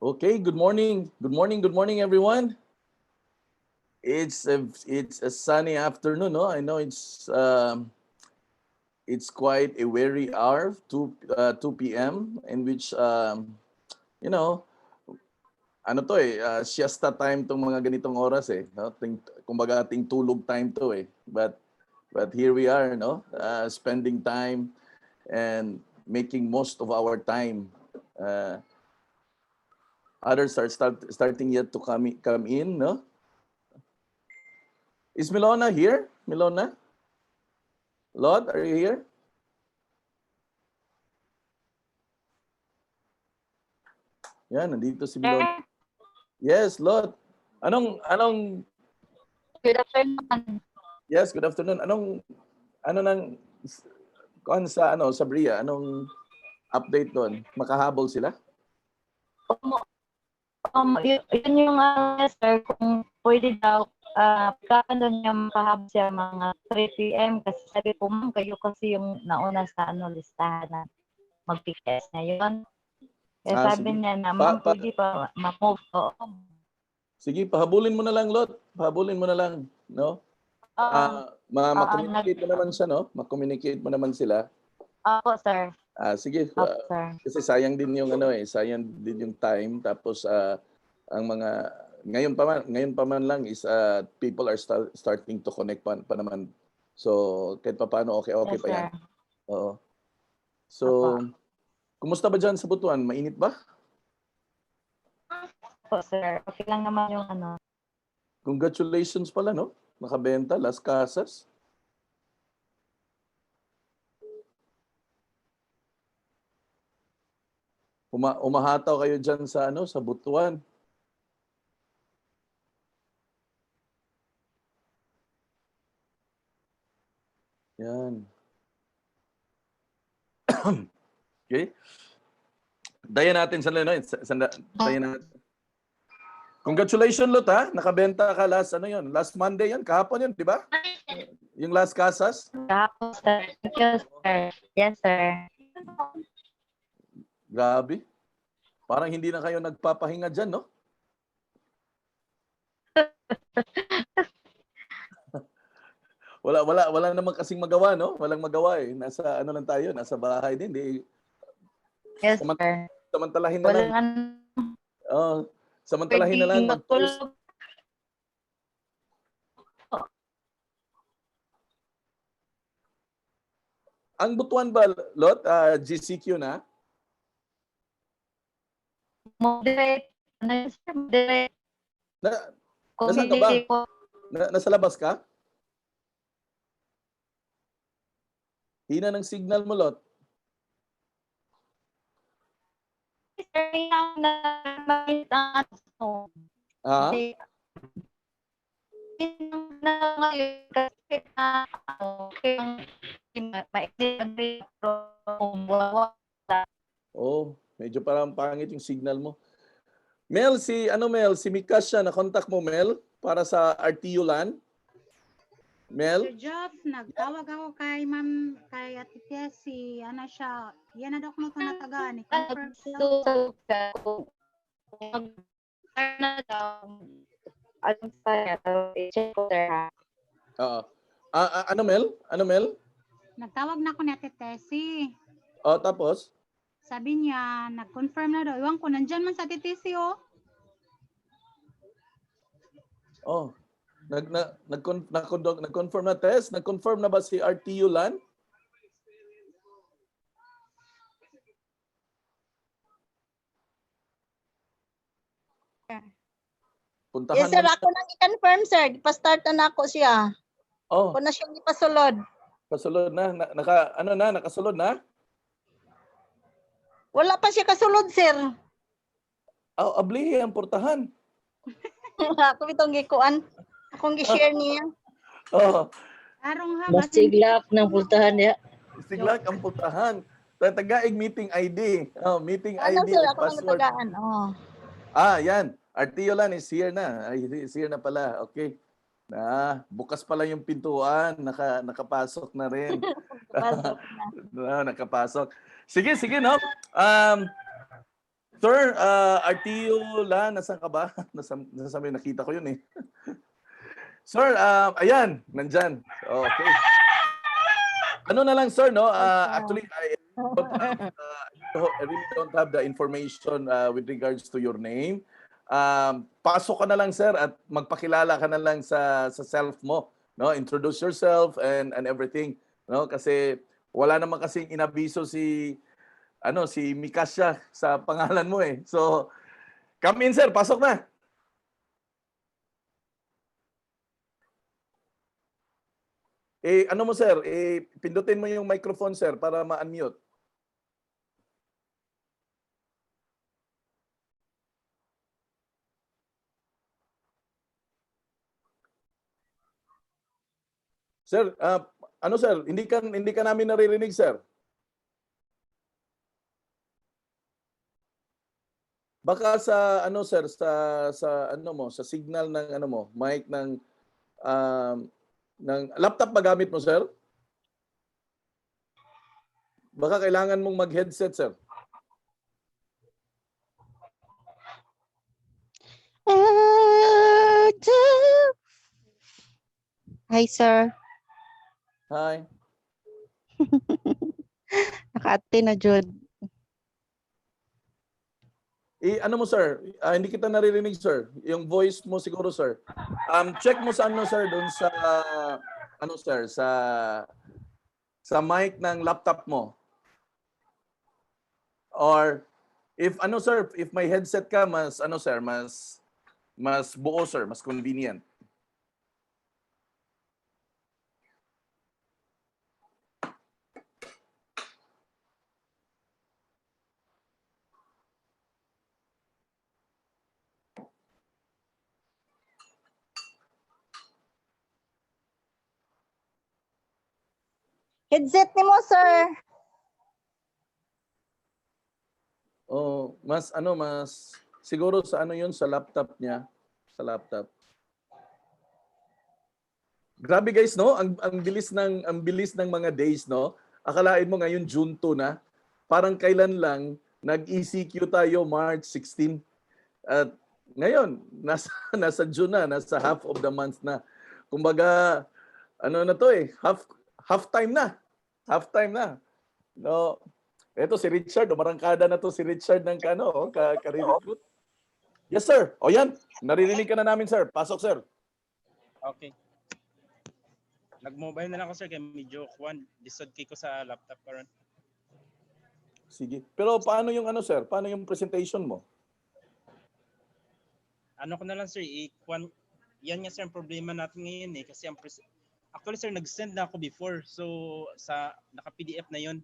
Okay, good morning. Good morning, everyone. It's a sunny afternoon, no? I know it's quite a weary hour, 2 p.m. in which you know, siesta time tong mga ganitong oras eh, no? Kumbaga ating tulog time to eh. But here we are, no? Spending time and making most of our time. Others are starting yet to come in, no? Is Milona here? Milona? Lord, are you here? Yan, nandito si Milona. Yes, Lord. Anong Good afternoon. Yes, good afternoon. Ano nang sa Bria? Anong update doon? Makahabol sila? Yun yung sir, kung pwede daw, kakano niya makahabol siya mga 3 p.m. kasi sabi ko, ma'am, kayo kasi yung nauna sa listahan na mag-PKS ngayon. Kaya sabi Sige. niya na, ma'am, pwede pa ma-move. Sige, pahabulin mo na lang, Lot. Pahabulin mo na lang, no? Ma-communicate mo naman siya, no? Ma-communicate mo naman sila. Opo, sir. Sige. Opo, sir. Kasi sayang din yung sayang din yung time, tapos ang mga ngayon pa man lang is people are starting to connect pa naman. So kahit paano okay Yes, pa yan. sir. Oo. So Opo. kumusta ba diyan sa Butuan? Mainit ba? Opo, sir. Okay lang naman yung Congratulations pala, no? Nakabenta Las Casas. Umahataw kayo diyan sa Butuan. Yan. Okay. Dayan natin sa natin. Congratulations, Lot, ha? Nakabenta ka last Monday yan, kahapon yan, di ba? Yung Las Casas. Kahapon, sir. Thank you, sir. Yes, sir. Grabe. Parang hindi na kayo nagpapahinga dyan, no? Wala naman kasing magawa, no? Walang magawa eh. Nasa lang tayo, nasa bahay din. Yes, sir. Samantalahin na lang. Samantalahin na lang. Ang Butuan ba, Lot? GCQ na? Moderate. Moderate. Nasaan ka ba? Nasa labas ka? Hina ng signal mo, Lot. Medyo parang pangit yung signal mo. Mel, si Mikasha, na-contact mo, Mel, para sa RTU LAN? Mel? Sir Jeff, nagtawag ako kay Ma'am, kay Ate Tessie, siya, yan na daw kung natagaan, i-confirm Ano, Mel? Nagtawag na ako ni Ate Tessie. Tapos? Sabi niya, nag-confirm na daw. Iwan ko, nandyan man sa Ate Tessie, Nag-confirm na test? Nag-confirm na ba si RTU LAN? Puntahan yes, sir. Ako nang i-confirm, sir. Pa-start na ako siya. Ako na siyang ipasulod. Pasulod na? Nakasulod na? Wala pa siya kasulod, sir. Ablihi ang portahan. Ako itong gikuan. Akong gi-share niya. Arong ha, Masiglak ng pultahan niya. Siglak ang pultahan. Tagaig meeting ID. Meeting Ano, ID sir? at Ako nang password. tagaan. Yan. RTO LAN is here na. Is here na pala. Okay. Bukas pala yung pintuan. Nakapasok na rin. Pasok na. Nakapasok. Sige, no? Sir, RTU la, nasaan ka ba? Nasa may nakita ko yun eh. Sir, ayan, nandyan. Okay. Ano na lang, sir, no? Actually, I really don't have the information with regards to your name. Pasok ka na lang, sir, at magpakilala ka na lang sa self mo, no? Introduce yourself and everything, no? Kasi wala naman kasing inabiso si Mikasya sa pangalan mo eh. So, come in, sir, pasok na. Ano mo, sir? Pindutin mo yung microphone, sir, para ma-unmute. Sir, ano, sir? Hindi ka namin naririnig, sir. Baka sa ano, sir, sa ano mo, sa signal ng ano mo, mic ng laptop ba gamit mo, sir? Baka kailangan mong mag-headset, sir. Hi, sir. Hi. Naka-ate na, Jud. Ano mo, sir? Hindi kita naririnig, sir. Yung voice mo siguro, sir. Check mo sa ano, sir, doon sa ano, sir, sa mic ng laptop mo. Or if ano, sir, if may headset ka, mas ano, sir, mas buo, sir, mas convenient. Headset ni mo, sir. Oh, mas siguro sa ano 'yun sa laptop niya, sa laptop. Grabe guys, no? Ang bilis ng mga days, no? Akalain mo ngayon June 2 na. Parang kailan lang nag-ECQ tayo March 16. At ngayon, nasa June na, nasa half of the month na. Kumbaga, ano na 'to eh, half time na. Half time na. No. Ito si Richard, umarangkada na to si Richard ng ka-recruit. Yes, sir. O yan, naririnig ka na namin, sir. Pasok, sir. Okay. Nag-mobile na lang ako, sir, kaya medyo disod ko sa laptop karon. Sige. Pero paano yung ano, sir? Paano yung presentation mo? Ano ko na lang, sir, yan nga, sir, ang problema natin ngayon eh, kasi actually, sir, nag-send na ako before, so naka-PDF na yun.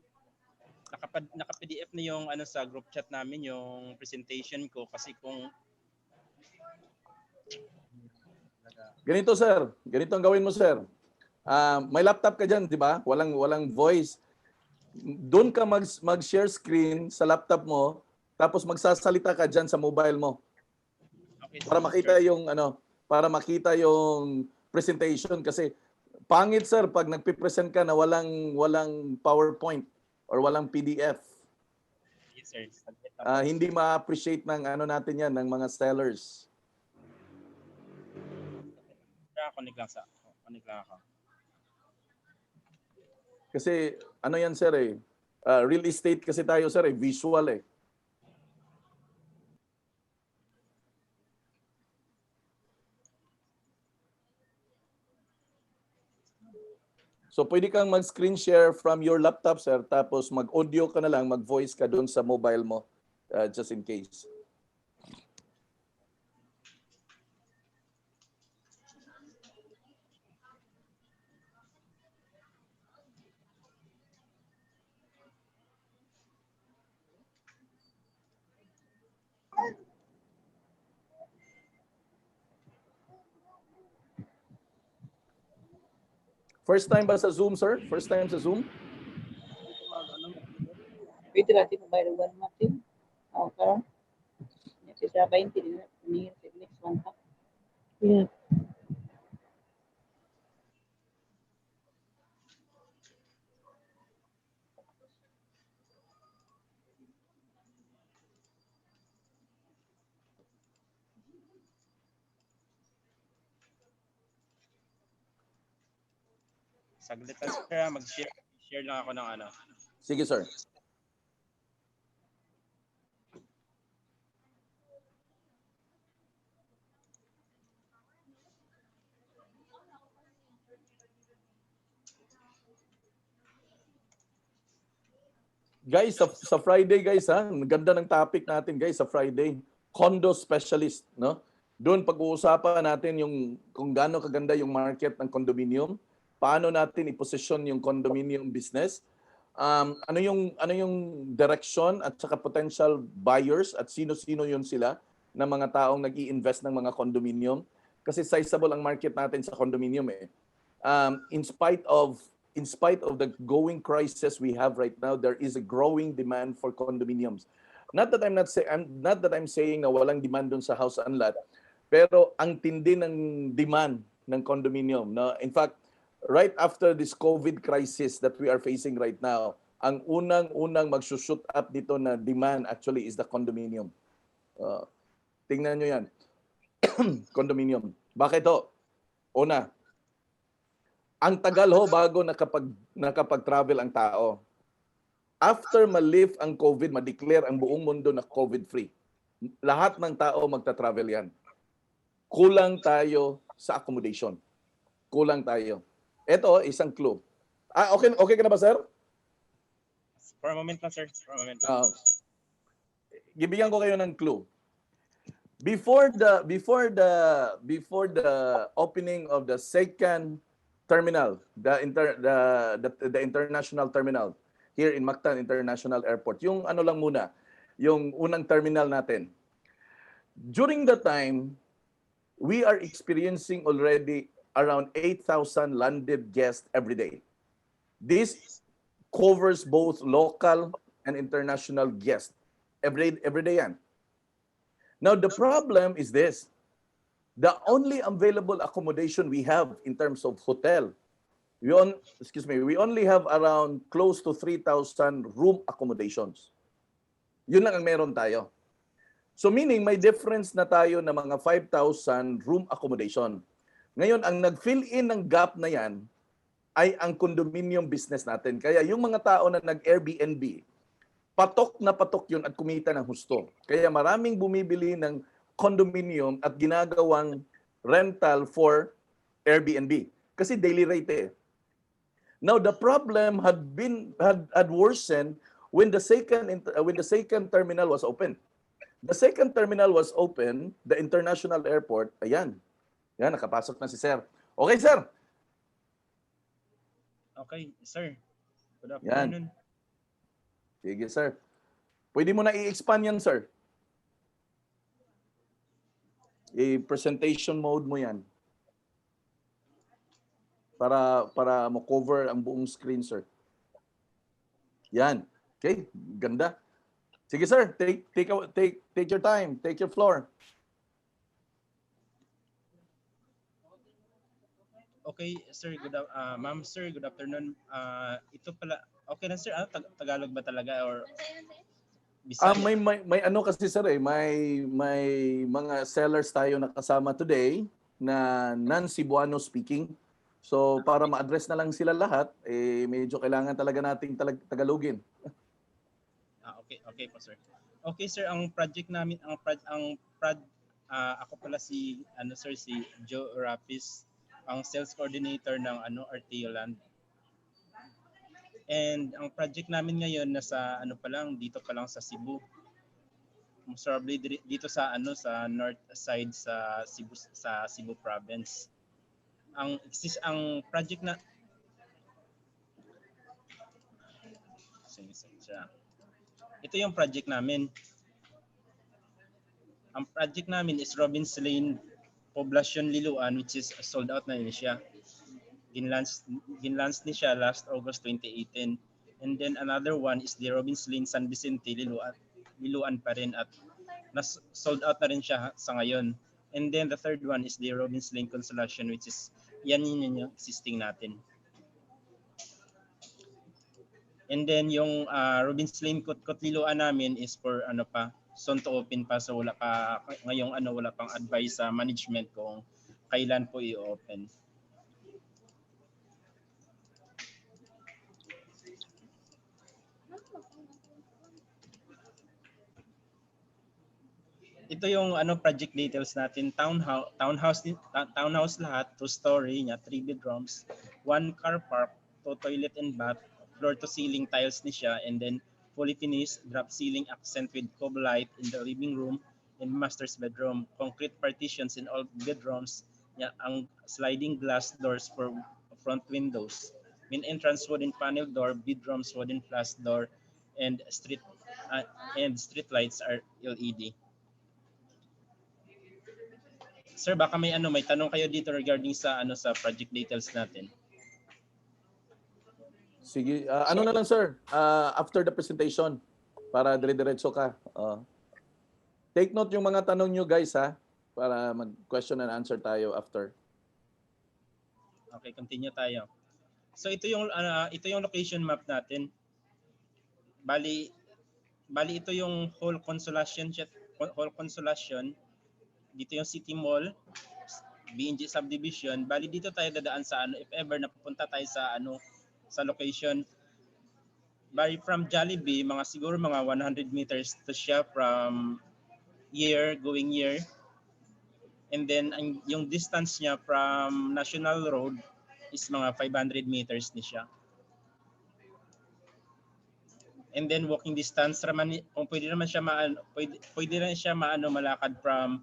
Naka-PDF na yung ano sa group chat namin, yung presentation ko, kasi kung Ganito, sir. Ganito ang gawin mo, sir. May laptop ka dyan, di ba? Walang voice. Doon ka mag-share screen sa laptop mo, tapos magsasalita ka dyan sa mobile mo. okay, Para makita yung para makita yung presentation kasi pangit, sir, pag nagpi-present ka na walang PowerPoint or walang PDF. yes, sir. Hindi ma-appreciate ng natin yan, ng mga sellers. Connect lang ako. Kasi ano yan, sir, real estate kasi tayo, sir, visual eh. So pwede kang mag-screen share from your laptop, sir, tapos mag-audio ka na lang, mag-voice ka doon sa mobile mo, just in case. First time ba sa Zoom, sir? First time sa Zoom? Pwede natin mobile one natin. Karon. Sa 20 din ni next month. Yeah. Saglit lang sir, mag-share lang ako ng ano. Sige, sir. Guys, sa Friday guys ha, ang ganda ng topic natin guys sa Friday. Condo specialist, no? Doon pag-uusapan natin yung kung gaano kaganda yung market ng condominium, paano natin i-position yung condominium business, ano yung direction at saka potential buyers at sino-sino yun sila na mga taong nag-i-invest ng mga condominium kasi sizable ang market natin sa condominium eh. In spite of the going crisis we have right now, there is a growing demand for condominiums. Not that I'm saying na walang demand doon sa house and lot, pero ang tindi ng demand ng condominium. No? In fact, right after this COVID crisis that we are facing right now, ang unang magsushoot up dito na demand actually is the condominium. Tingnan nyo yan. Condominium. Bakit ho? Una, ang tagal ho bago nakapag-travel ang tao. After ma-lift ang COVID, ma-declare ang buong mundo na COVID-free. Lahat ng tao magta-travel yan. Kulang tayo sa accommodation. Kulang tayo. Ito, isang clue. Okay ka na ba, sir? For a moment lang sir, for a moment. Bibigyan ko kayo ng clue. Before the opening of the second terminal, the international terminal here in Mactan International Airport. Yung ano lang muna, yung unang terminal natin. During the time, we are experiencing already around 8,000 landed guests every day. This covers both local and international guests. Every day yan. Now, the problem is this. The only available accommodation we have in terms of hotel, we only have around close to 3,000 room accommodations. Yun lang ang meron tayo. So meaning may difference na tayo na mga 5,000 room accommodation. Ngayon, ang nag-fill in ng gap na yan ay ang condominium business natin. Kaya yung mga tao na nag-Airbnb, patok na patok yun at kumita ng husto. Kaya maraming bumibili ng condominium at ginagawang rental for Airbnb. Kasi daily rate eh. Now the problem had worsened when the second terminal was open. The second terminal was open, the international airport. Ayan. Yan, nakapasok na si Sir. Okay, Sir. Okay, sir. Good Yan. afternoon. Sige, Sir. Pwede mo na i-expand yan, Sir. I-presentation mode mo yan. Para mo cover ang buong screen, sir. Yan. Okay, ganda. Sige, sir. Take your time. Take your floor. Okay, sir. Ma'am, sir, good afternoon. Ito pala, okay na sir, Tagalog ba talaga or Bisaya? May ano kasi sir may mga sellers tayo na kasama today na non-Cebuano speaking. So para ma-address na lang sila lahat, medyo kailangan talaga nating Tagalogin. Okay po sir. Okay sir, ang project namin, ako pala si si Joe Rapis, ang sales coordinator ng RTU land. And ang project namin ngayon nasa dito pa lang sa Cebu. Most probably dito sa sa north side sa Cebu province. Ang project na ito yung project namin. Ang project namin is Robbins Lane, Poblacion Liloan, which is sold out na rin siya. Ginlance ni siya last August 2018. And then another one is the Robbins Lane, San Vicente, Liloan pa rin at sold out na rin siya sa ngayon. And then the third one is the Robbins Lane, Consolacion, which is yan yung existing natin. And then yung Robbins Lane, Liloan namin is for soon to open pa, so wala pa ngayong wala pang advice sa management kung kailan po i-open. ito yung project details natin. Townhouse lahat, 2-story niya, 3 bedrooms, 1 car park, 2 toilet and bath, floor to ceiling tiles ni siya, and then fully finished drop ceiling accent with cove light in the living room and master's bedroom. Concrete partitions in all bedrooms. Yeah, ang sliding glass doors for front windows. Main entrance wooden panel door, bedrooms wooden glass door, and street lights are LED. Sir, baka may tanong kayo dito regarding sa sa project details natin. Sige, ano na lang sir, after the presentation, para dire-diretso ka. Take note yung mga tanong nyo guys ha, para mag-question and answer tayo after. Okay, continue tayo. So ito yung location map natin. Bali ito yung whole Consolacion. Dito yung City Mall, BNG subdivision. Bali dito tayo dadaan sa if ever napupunta tayo sa location. Bali from Jollibee, siguro mga 100 meters to siya from going here. And then yung distance niya from National Road is mga 500 meters ni siya. And then walking distance naman, kung pwede naman siya malakad from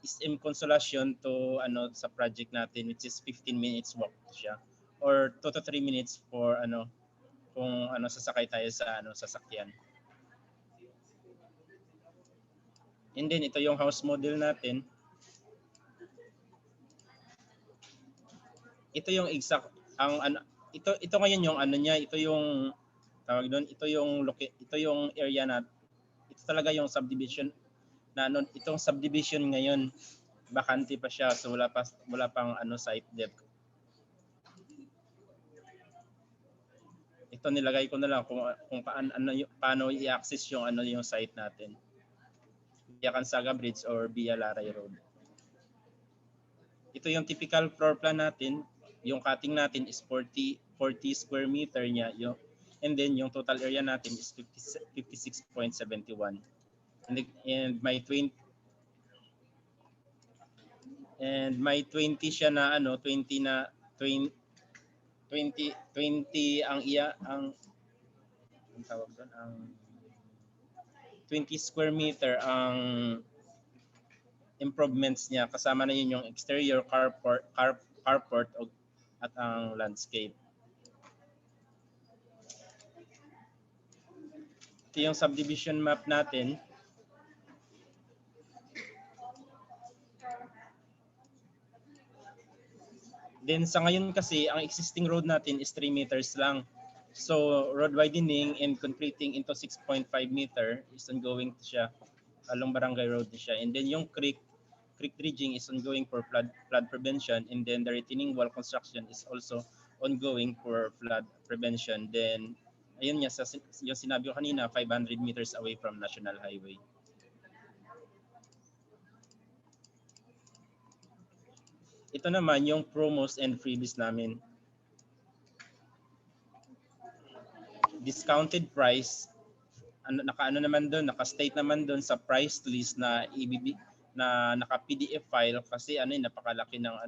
SM Consolacion to sa project natin, which is 15 minutes walk siya, or 2 to 3 minutes for kung sasakay tayo sa sasakyan. And then ito yung house model natin. Ito yung exact ito ngayon yung niya, ito yung tawag doon, ito yung area na ito talaga yung subdivision na itong subdivision ngayon bakante pa siya, so wala pang site depth. Ito nilagay ko na lang kung paano i-access yung yung site natin via Kansaga Bridge or via Laray Road. Ito yung typical floor plan natin. Yung cutting natin is 40 square meter niya, and then yung total area natin is 56.71. And may 20 siya na 20 ang tawag doon, ang 20 square meter ang improvements niya, kasama na yun yung exterior carport at ang landscape. Ito yung subdivision map natin. Then sa ngayon kasi, ang existing road natin is 3 meters lang. So road widening and concreting into 6.5 meter is ongoing siya. Along Barangay Road siya. And then yung creek dredging is ongoing for flood prevention, and then the retaining wall construction is also ongoing for flood prevention. Then ayun niya, yung sinabi ko kanina, 500 meters away from National Highway. Ito naman yung promos and freebies namin. Discounted price, naka-state naman doon sa price list na naka-PDF file, kasi napakalaki ng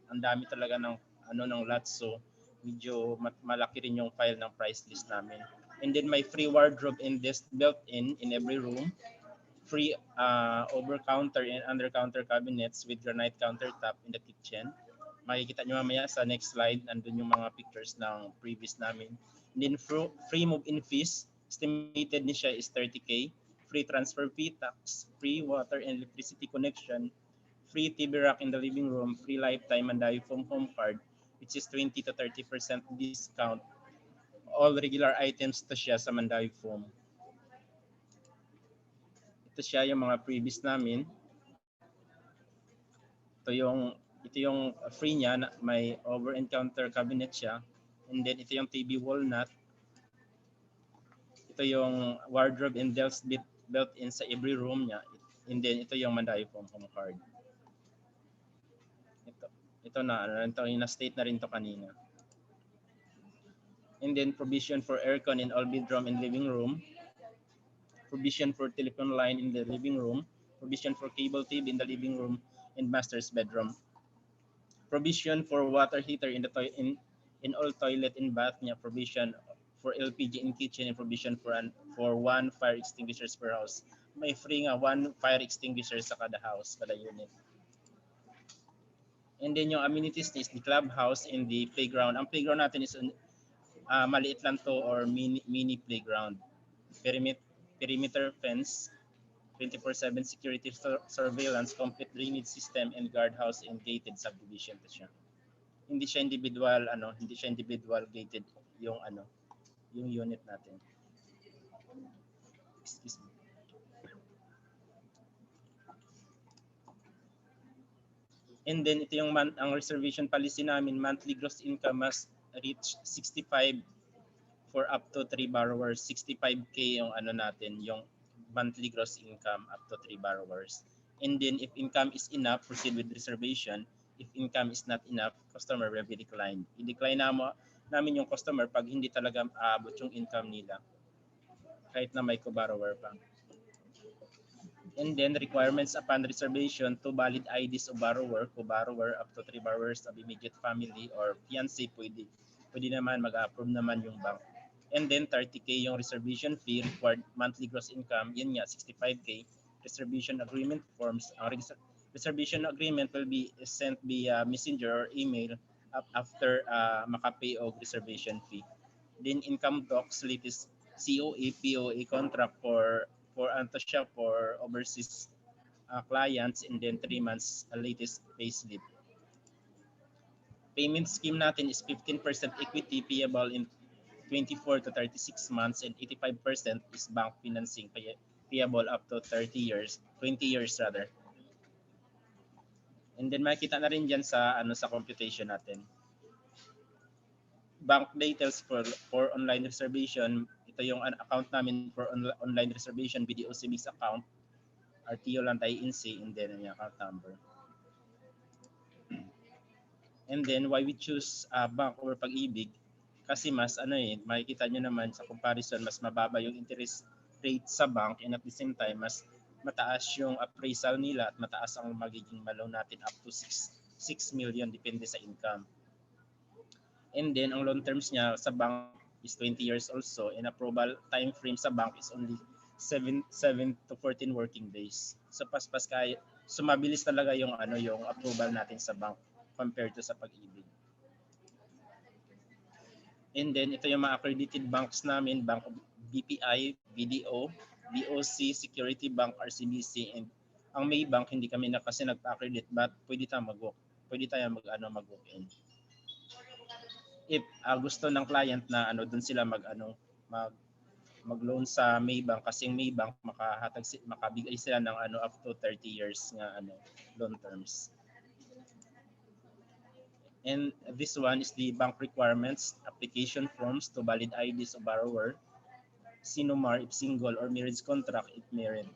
ang dami talaga ng lots, so medyo malaki rin yung file ng price list namin. And then may free wardrobe and desk built-in every room, free over-counter and under-counter cabinets with granite countertop in the kitchen. Makikita nyo mamaya sa next slide, nandun yung mga pictures ng previous namin. And then free move-in fees, estimated ni siya is 30K. Free transfer fee, tax, free water and electricity connection, free TV rack in the living room, free lifetime Mandawi Foam home card, which is 20 to 30% discount. All regular items to siya sa Mandawi Foam. Ito siya yung mga previous namin. Ito yung free niya, may over and counter cabinet siya. And then ito yung TV wall nut. Ito yung wardrobe and desk built-in sa every room niya. And then ito yung Mandawi Foam home card. Ito na-state na rin to kanina. And then provision for aircon in all bedroom and living room. Provision for telephone line in the living room. provision for cable TV in the living room and master's bedroom, provision for water heater in the in all toilet and bath niya, provision for LPG in kitchen, and provision for one fire extinguishers per house. May free nga one fire extinguisher sa kada house, kada unit. And then yung amenities is the clubhouse and the playground. Ang playground natin is maliit lang to, or mini playground. Perimeter fence, 24/7 security surveillance, complete drainage system, and guardhouse and gated subdivision to siya. Hindi siya individual gated yung yung unit natin. Excuse me. And then ito yung ang reservation policy namin, monthly gross income must reach 65 for up to 3 borrowers. 65K yung natin, yung monthly gross income up to 3 borrowers. And then if income is enough, proceed with reservation. If income is not enough, customer will be declined. I-decline namin yung customer pag hindi talaga aabot yung income nila, kahit na may co-borrower pa. And then requirements upon reservation, 2 valid IDs of borrower, co-borrower, up to 3 borrowers of immediate family or fiancé, pwede naman, mag-approve naman yung bank. And then 30K yung reservation fee, required monthly gross income, yun nga 65K. Reservation agreement forms, ang reservation agreement will be sent via messenger or email after makapay og reservation fee. Then income docs, latest COA, POA contract for overseas clients, and then 3 months latest payslip. Payment scheme natin is 15% equity payable in 24 to 36 months, and 85% is bank financing payable up to 20 years rather. And then makita na rin diyan sa computation natin. Bank details for online reservation. Ito yung account namin for online reservation, BDO Civics account, RTU lang tayo INSI, and then yung account number. And then why we choose bank over Pag-ibig? Kasi mas makikita nyo naman sa comparison, mas mababa yung interest rate sa bank, and at the same time mas mataas yung appraisal nila at mataas ang magiging loan natin up to 6 million depende sa income. And then ang loan terms niya sa bank is 20 years also, and approval time frame sa bank is only 7 to 14 working days. So paspas kaya, so mabilis talaga yung yung approval natin sa bank compared to sa Pag-ibig. And then ito yung mga accredited banks namin, Bank of DPPI, BDO, BOC, Security Bank, RCBC, and ang May Bank hindi kami kasi nagpa-accredit, but pwede tayo mag-walk in. If gusto ng client na doon sila mag-loan sa Maybank, kasi Maybank makabigay sila ng up to 30 years nga loan terms. And this one is the bank requirements, application forms, to valid IDs of borrower, sinumar if single, or marriage contract if married.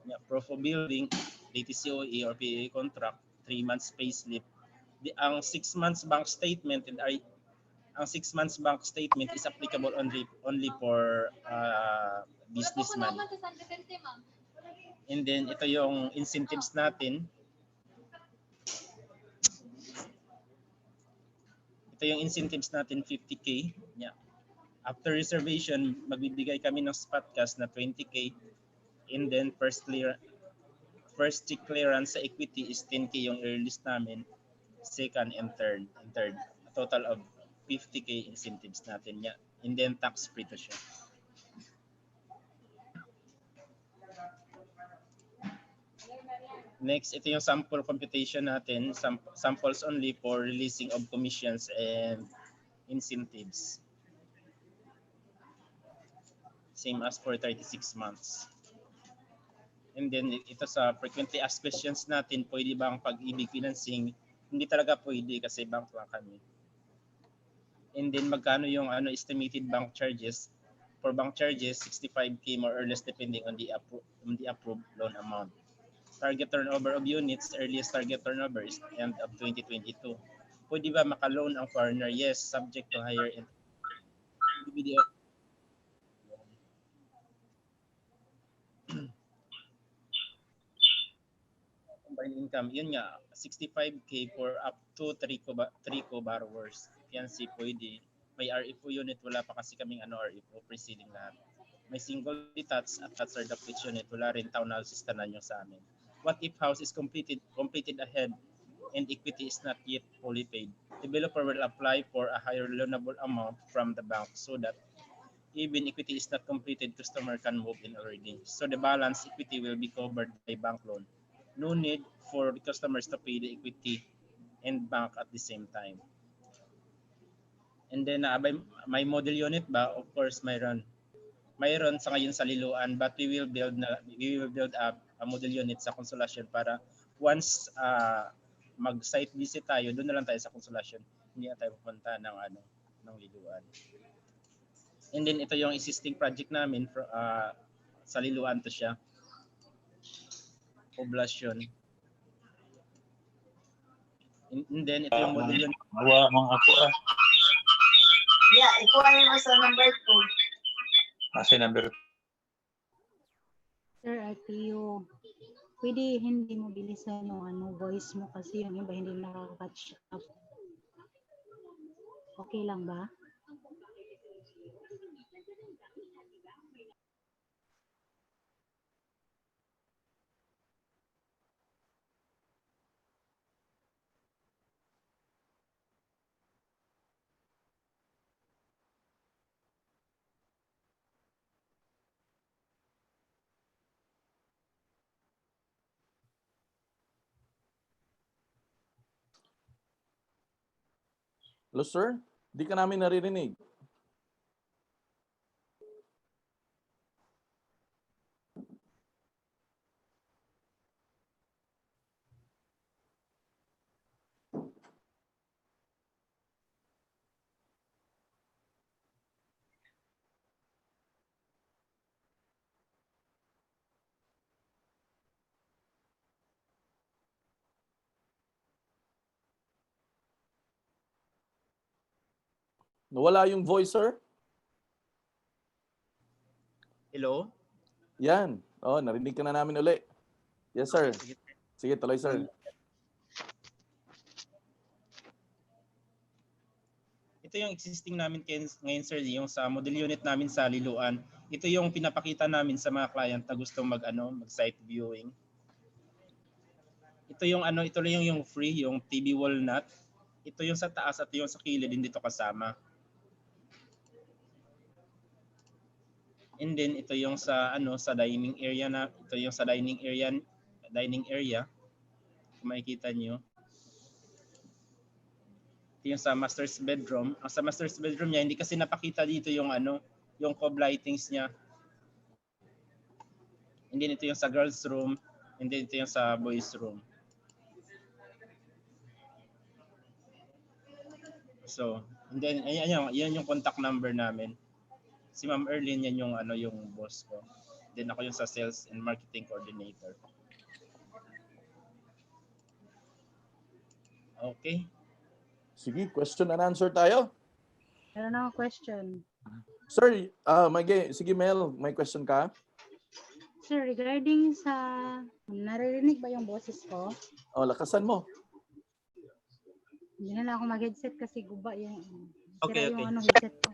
Yeah, proof of billing, latest COE or PA contract, 3 months payslip. Ang 6 months bank statement is applicable only for businessman. And then ito yung incentives natin. Ito yung incentives natin, 50K. Yeah. After reservation, magbibigay kami ng spot cash na 20K. And then first check clearance sa equity is 10K yung i-release namin. Second and third. A total of 50K incentives natin. Yeah. And then tax-free to siya. Next, ito yung sample computation natin. Samples only for releasing of commissions and incentives. Same as for 36 months. And then ito sa frequently asked questions natin, pwede ba ang Pag-ibig financing? Hindi talaga pwede kasi bank lang kami. And then magkano yung estimated bank charges? For bank charges, 65K more or less depending on the approved loan amount. Target turnover of units, earliest target turnover is end of 2022. Pwede ba maka-loan ang foreigner? Yes, subject to higher individual. income, yun nga, 65K for up to 3 co-borrowers. Fiancé pwede. May RFU unit, wala pa kasi kaming RFU, preceding lahat. May single detached at third of which unit, wala rin townhouses tanan yung sa amin. What if house is completed ahead and equity is not yet fully paid? Developer will apply for a higher loanable amount from the bank so that even equity is not completed, customer can move in already. So the balance equity will be covered by bank loan. No need for the customers to pay the equity and bank at the same time. And then by my model unit ba, of course mayroon sa ngayon sa Liloan, but we will build a model unit sa Consolacion para once mag-site visit tayo, doon na lang tayo sa Consolacion. Hindi na tayo pupunta ng Liloan. And then ito yung existing project namin sa Liloan to siya. Poblasyon. And then ito yung model unit. Buwa mga ako Yeah, ikuha mo sa number 2. Kasi number Sir RTU, pwede hindi mo bilisan yung voice mo kasi yung iba hindi nakaka-catch up. Okay lang ba? Hello, sir? Di ka namin naririnig. Nawala yung voice, sir? Hello? Yan. Oh, narinig ka na namin uli. Yes, sir. Sige, tuloy, sir. Ito yung existing namin ngayon, sir, yung sa model unit namin sa Liloan. Ito yung pinapakita namin sa mga client na gusto mag-site viewing. Ito yung ito lang yung free, yung TV walnut. Ito yung sa taas at yung sa kilid, hindi dito kasama. And then ito yung sa sa dining area ito yung sa dining area. Kung makikita niyo. Ito yung sa master's bedroom. Ang sa master's bedroom niya hindi kasi napakita dito yung yung cob lightings niya. And then ito yung sa girls room, and then ito yung sa boys room. So, and then yan yung contact number namin. Si Ma'am Erlyn, yan yung yung boss ko. Then ako yung sa sales and marketing coordinator. Okay. Sige, question and answer tayo. Meron akong question. Sir, sige Mel, may question ka? Sir, regarding sa, naririnig ba yung boses ko? Oh, lakasan mo. Hindi na lang ako mag-headset kasi guba yung, Okay, yung headset ko.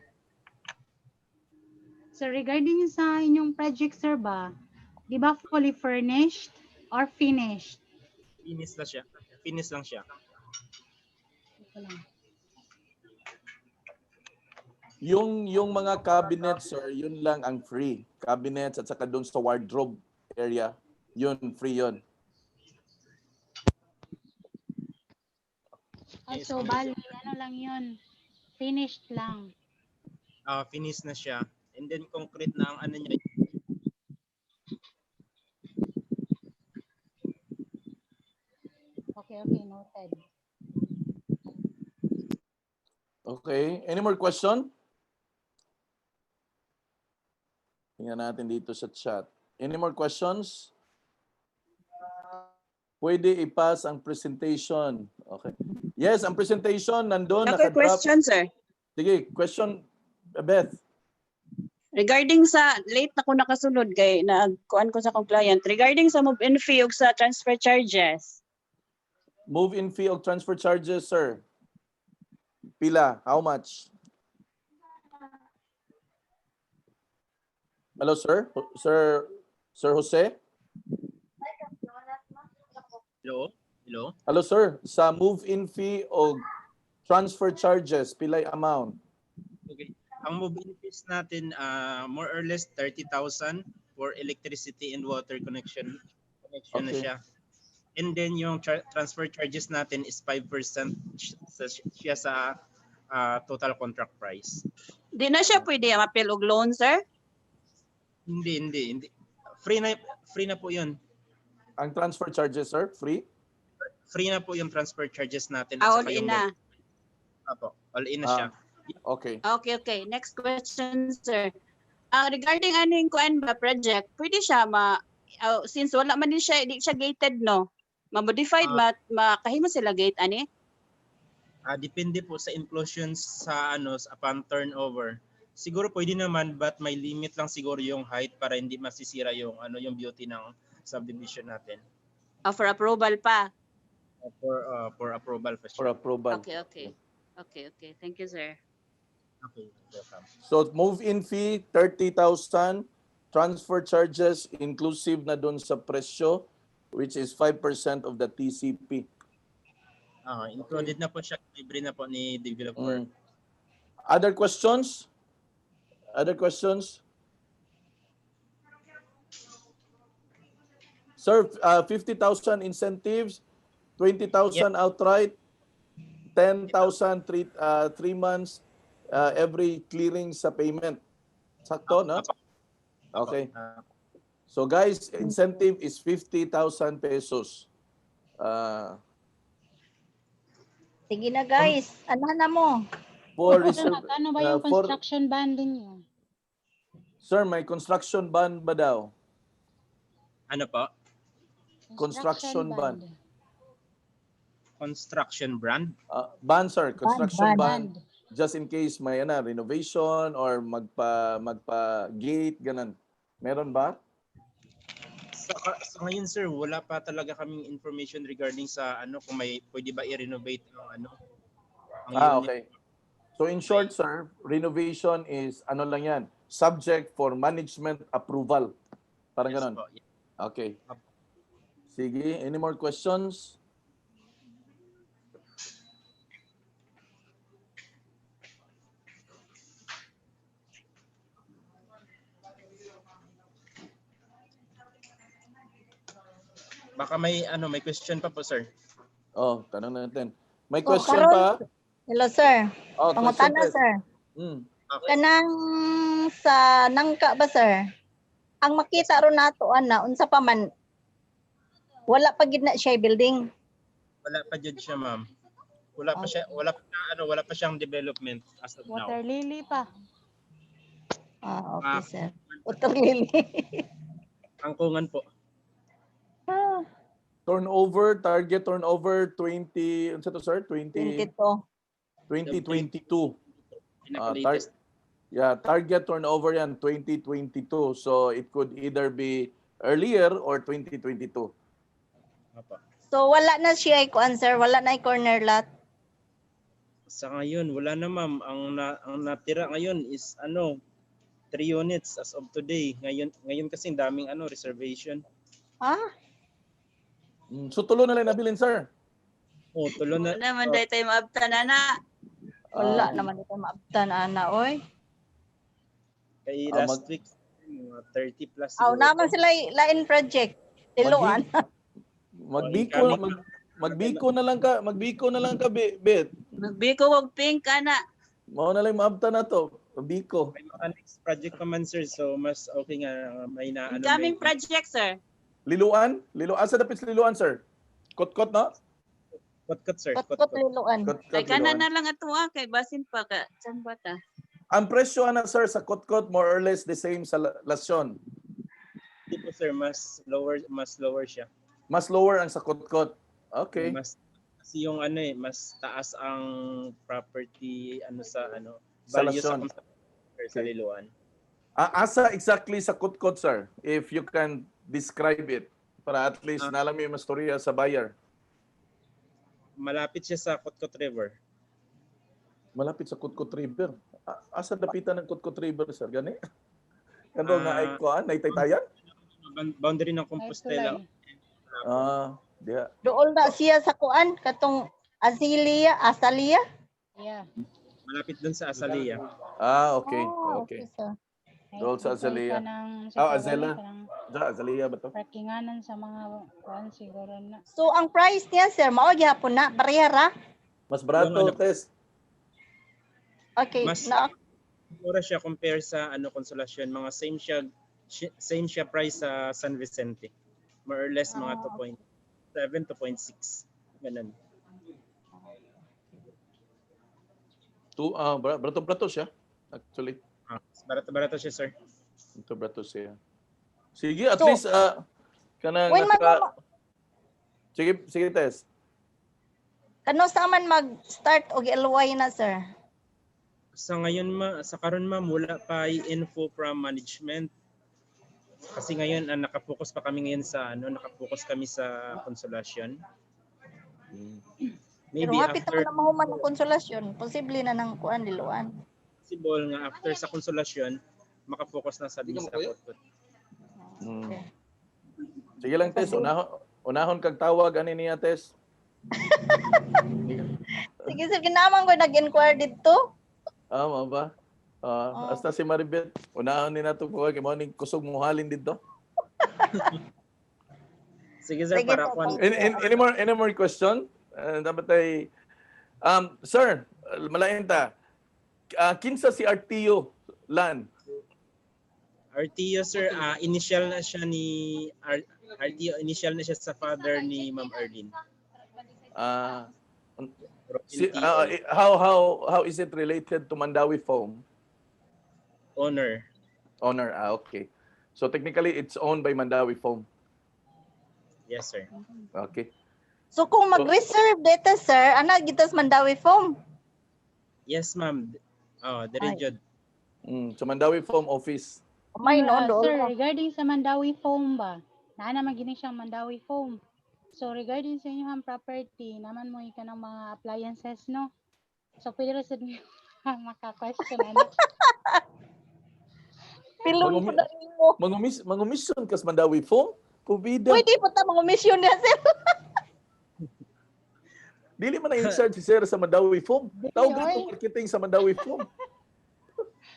So regarding sa inyong project, sir ba, di ba fully furnished or finished? Finish lang siya. Finish lang siya. Ito lang. Yung mga cabinets, sir, yun lang ang free. Cabinets at saka doon sa wardrobe area, yun, free yun. So bali, lang yun, finished lang. Finish na siya. And then concrete na ang niya. Okay, noted. Okay, any more question? Tingnan natin dito sa chat. Any more questions? Pwede i-pass ang presentation. Okay. Yes, ang presentation nandun. Okay, question, sir. Sige, question, Beth. Regarding sa late na ko nakasunod kay nagkuan ko sa compliant regarding sa move-in fee ug sa transfer charges. Move-in fee o transfer charges, sir. Pila, how much? Hello, sir? Sir Jose? Hello? Hello? Hello, sir. Sa move-in fee o transfer charges, pilay amount? Okay. Ang mobile fees natin, more or less 30,000 for electricity and water connection na Okay. siya. And then yung transfer charges natin is 5% siya sa total contract price. Di na siya pwede ma-appeal og loan, sir? Hindi. Free na po 'yun. Ang transfer charges, sir, free? Free na po yung transfer charges natin All saka in yung na. Apo, all in na siya. Okay. Okay. Next question, sir. Regarding aning kuan ba project, pwede siya since wala man din siya, di siya gated, no? Ma-modified, makahimo sila gate ani? Depende po sa inclusions sa upon turnover. Siguro pwede naman, but may limit lang siguro yung height para hindi masisira yung yung beauty ng subdivision natin. For approval pa. For approval pa siya. For approval. Okay. Thank you, sir. Okay, welcome. So move-in fee 30,000, transfer charges inclusive na dun sa presyo, which is 5% of the TCP. Included na po siya, libre na po ni developer. Other questions? Sir, 50,000 incentives, 20,000 outright, 10,000 3 months every clearing sa payment. Sakto, no? Okay. So guys, incentive is 50,000 pesos. Sige na guys, ano na mo? For Ano ba yung construction banding niyo? Sir, may construction ban ba daw? Ano po? Construction ban. Construction brand? Ban, sir. Construction ban. Band. Just in case may renovation or magpa-gate, ganun. Meron ba? Sa ngayon, sir, wala pa talaga kaming information regarding sa kung may pwede ba i-renovate ang unit. Okay. So in short, sir, renovation is lang yan, subject for management approval. Parang Yes ganun. po. Okay. Sige, any more questions? Baka may question pa po, sir. Tanong natin. May question Karon, pa? hello sir. Question Pangutana pa. sir. Okay. Kanang sa nangka ba sir? Ang makita ron nato unsa pa man wala pa gid na siya building. Wala pa dyan siya, ma'am. Wala pa siyang development as of now. Water lily pa. Okay sir. Utong lili. Angkungan po. Target turnover 20, ano to sir? 2022. Pinaka-latest. Target turnover yan 2022. So it could either be earlier or 2022. So wala na siya sir, wala na corner lot. Sa ngayon, wala na, ma'am. Ang natira ngayon is 3 units as of today. Ngayon kasi daming reservation. So tulo na lang nabilin, sir. Tulo na. Wala naman dahil tayo maabtan na. Wala naman ito maabtan oy. Kay last week, mga 30 plus. Naman sila lain project. Tiluan. Magbiko na lang ka, bit. Magbiko og pink ana. Mao na lang maabta na to. Magbiko. May mga next project pa man, sir. So mas okay nga may na Incoming project, sir. Liluan? Asa dapit liluan, sir? Kot-kot, no? Kot-kot, sir. Kot-kot liluan. Ay kana na lang ato kay basin pa ka. San ba ta? Ang presyo sir sa kot-kot more or less the same sa lasyon. Hindi po, sir, mas lower siya. Mas lower ang sa kot-kot. Okay. Kasi yung mas taas ang property sa Sa value lasyon. sa liluan. Asa exactly sa kot-kot, sir? If you can describe it para at least nalam yung mastorya sa buyer. malapit siya sa Kotkot River. Malapit sa Kutkut River. Asa dapitan ng Kutkut River, sir? Gani? Kano nga ay kuan, naitaytayan? Boundary ng Compostela. Tulay. Diya. Doon na siya sa kuan katong Asalia. Yeah. Malapit dun sa Asalia. Okay. Oh, Okay. sir. Doon sa Azalea. Azela. Azalea ba to? Parkinganan sa mga kuan siguro na. So ang price niya sir mao gyapon na pareha ra. Mas barato, Yung ano- Tess. Okay, Mas- na Mura siya compare sa Consolacion, mga same siya price sa San Vicente. More or less mga 2.7 2.6. Ganun. Barato siya. Actually. Barato siya, sir. Barato siya. Sige, at So, least kanang when man Sige, Tess. kano sa man mag-start og LY na sir? Sa ngayon sa karon wala pa info from management. Kasi ngayon nakapokus pa kami ngayon sa nakapokus kami sa Consolacion. Pero Maybe hapit after naman na mahuman ng konsolasyon, posible na nang kuan liluan. possible nga after sa Consolacion makapokus na sa Bisa Kotkot. Hmm. Sige lang, Tess. Unahon kag tawag ani niya, Tess. Sige sir, ginaman ko nag-inquire dito. Mao ba? Hasta si Maribet, unahon ni nato po kay mo ning kusog muhalin dito. Sige sir, Sige, para sir. kung Any more question? Dapat ay sir, malain ta. Kinsa si RTU LAN? RTU sir, initial na siya ni RTU, initial na siya sa father ni Ma'am Erlyn. How is it related to Mandawi Foam? Owner. Okay. So technically it's owned by Mandawi Foam. Yes sir. Okay. So kung mag-reserve data sir, ana gitas Mandawi Foam. Yes ma'am. Diri jud. So Mandawi Foam office. May no Sir, doon. regarding sa Mandawi Foam ba? Naa naman gini siyang Mandawi Foam. So regarding sa inyong property, naman mo ka ng mga appliances, no? So pwede rin sa inyo maka-question ano. Pilong ko na nimo. Mangumission kas Mandawi Foam? Pubida. Pwede po ta mga mission niya sir. Dili man na in charge si Sir sa Mandawi Foam. Tawag dito marketing sa Mandawi Foam.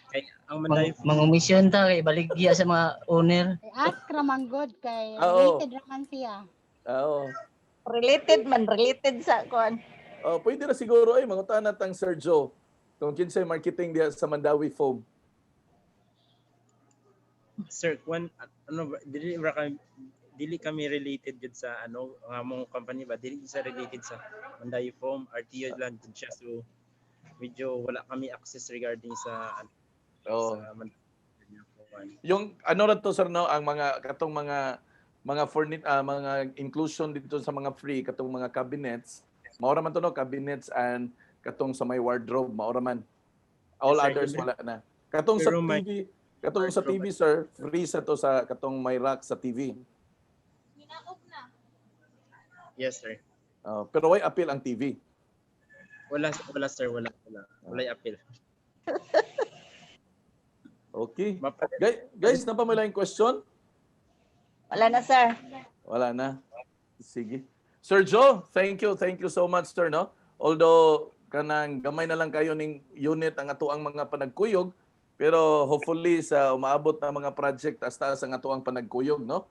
Kay ang Mandawi Mangumisyon ta kay baligya sa mga owner. Ask raman good kay Oo. related raman siya. Oo. Related sa kuan. Pwede na siguro ay mangutan natang Sir Joe kung kinsay marketing diya sa Mandawi Foam. sir, dili kami related jud sa among company ba, dili sa related sa Mandawi Foam, RTU lang jud siya, so medyo wala kami access regarding sa sa Mandawi. Yung ra to sir no, ang mga katong mga mga inclusion dito sa mga free katong mga cabinets, mao ra man to no, cabinets and katong sa may wardrobe, mao ra man. All Yes, sir. others wala na. Katong sa Pero TV, katong sa TV sir, free sa to sa katong may rack sa TV. Yes sir. Pero why appeal ang TV? Wala sir, wala appeal. Okay. Guys, na pa may laing question? Wala na sir. Wala na. Sige. Sir Joe, thank you so much sir no. Although kanang gamay na lang kayo ning unit ang atuang mga panagkuyog, pero hopefully sa umaabot na mga project taas ang atuang panagkuyog no.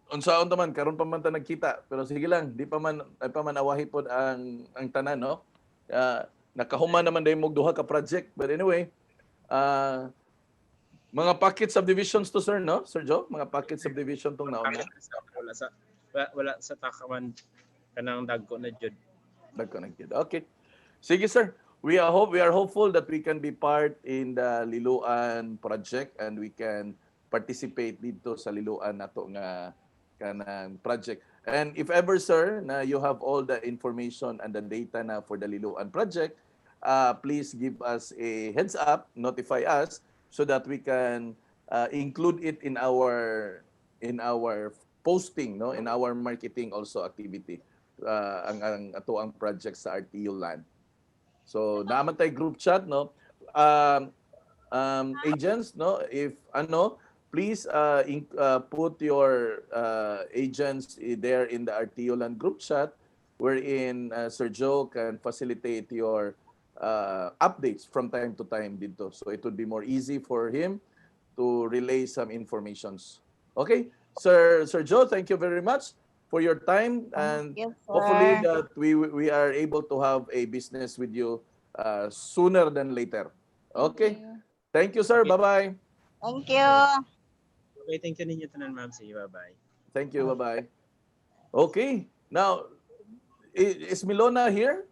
Unsaon naman karon pa man ta nagkita, pero sige lang, di pa man awahi pod ang tanan no. Nakahuman naman day mog duha ka project, but anyway, mga pocket subdivisions to sir no, Sir Joe, mga pocket subdivision tong nauna. Wala sa takawan kanang dagko na jud. Okay. Sige sir. We are hopeful that we can be part in the Liloan project and we can participate dito sa Liloan nato nga kanang project. And if ever sir na you have all the information and the data na for the Liloan project, please give us a heads up, notify us so that we can include it in our posting no, in our marketing also activity. ang ato ang project sa RTU land. So naman tay group chat, no. Agents, no, if please put your agents there in the RTU land group chat, wherein Sir Joe can facilitate your updates from time to time dito. So it would be more easy for him to relay some informations. Okay, Sir Joe, thank you very much for your time, and Thank you, hopefully sir. that we are able to have a business with you sooner than later. Okay. Thank you, sir. Okay. Bye-bye. Thank you. Okay, thank you ninyo tanan, ma'am. Sige, bye-bye. Thank you. Bye-bye. Okay. Now, is Milona here?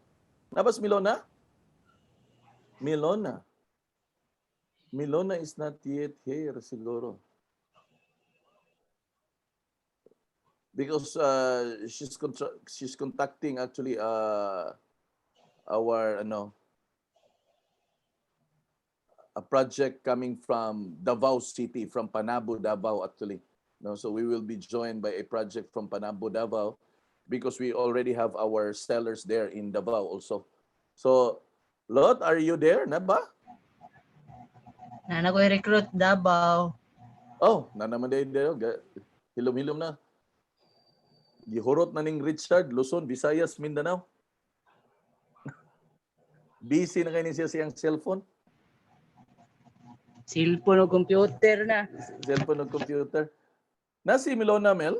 Nabas Milona? Milona. Milona is not yet here, siguro. Because she's contacting actually our a project coming from Davao City, from Panabo, Davao actually. No, so we will be joined by a project from Panabo, Davao, because we already have our sellers there in Davao also. So, Lot, are you there na ba? Na ko recruit Davao. Oh, na naman there. Hilom-hilom na. Gihurot na ning Richard, Luzon, Visayas, Mindanao. Busy na kayo siya siyang cellphone. Cellphone o computer na. Cellphone o computer. Na si Milona Mel?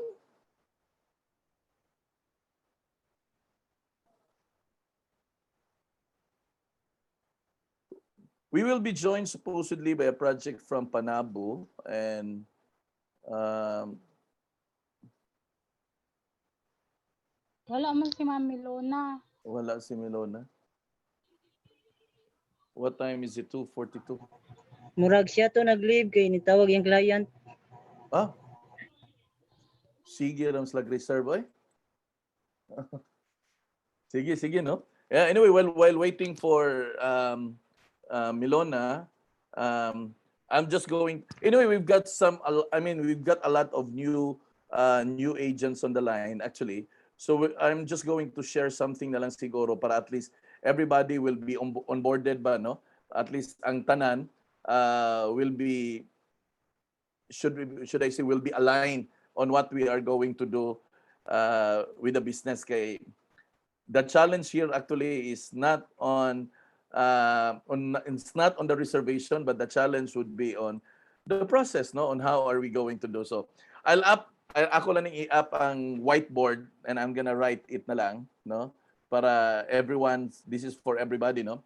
We will be joined supposedly by a project from Panabo, and Wala man si Ma'am Milona. wala si Milona. What time is it? 2:42. Murag siya to nag-leave kay nitawag yung client. Ah. Sige ram slag reserve, eh. Sige, no? Yeah, anyway, while waiting for Milona, I'm just going. Anyway, we've got a lot of new agents on the line actually. So I'm just going to share something na lang siguro para at least everybody will be onboarded ba, no? At least ang tanan will be will be aligned on what we are going to do with the business. Kay the challenge here actually is not it's not on the reservation, but the challenge would be on the process, no, on how are we going to do so. Ako lang i-up ang whiteboard, and I'm gonna write it na lang, no, para everyone, this is for everybody, no.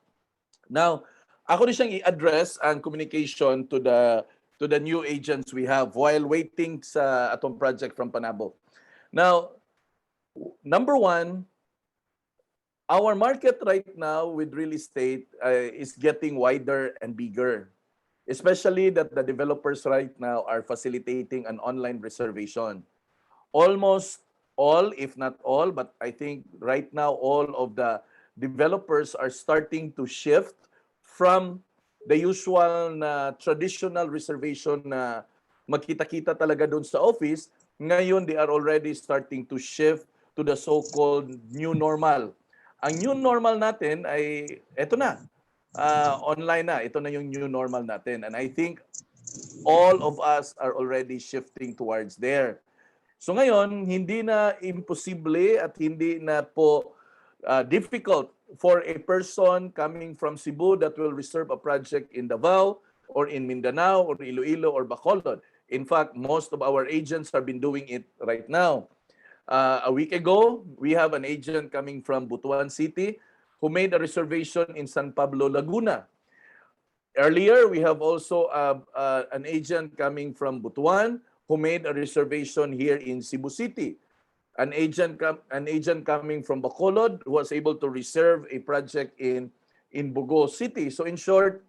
Now, ako rin siyang i-address ang communication to the new agents we have while waiting sa atong project from Panabo. Now, number one, our market right now with real estate is getting wider and bigger, especially that the developers right now are facilitating an online reservation. Almost all, if not all, but I think right now all of the developers are starting to shift from the usual na traditional reservation na magkita-kita talaga doon sa office. Ngayon, they are already starting to shift to the so-called new normal. Ang new normal natin ay eto na. Online na. Ito na yung new normal natin. And I think all of us are already shifting towards there. So ngayon, hindi na imposible at hindi na po difficult for a person coming from Cebu that will reserve a project in Davao or in Mindanao or Iloilo or Bacolod. In fact, most of our agents have been doing it right now. A week ago, we have an agent coming from Butuan City who made a reservation in San Pablo, Laguna. Earlier, we have also an agent coming from Butuan who made a reservation here in Cebu City. An agent coming from Bacolod who was able to reserve a project in Bugo City. So in short,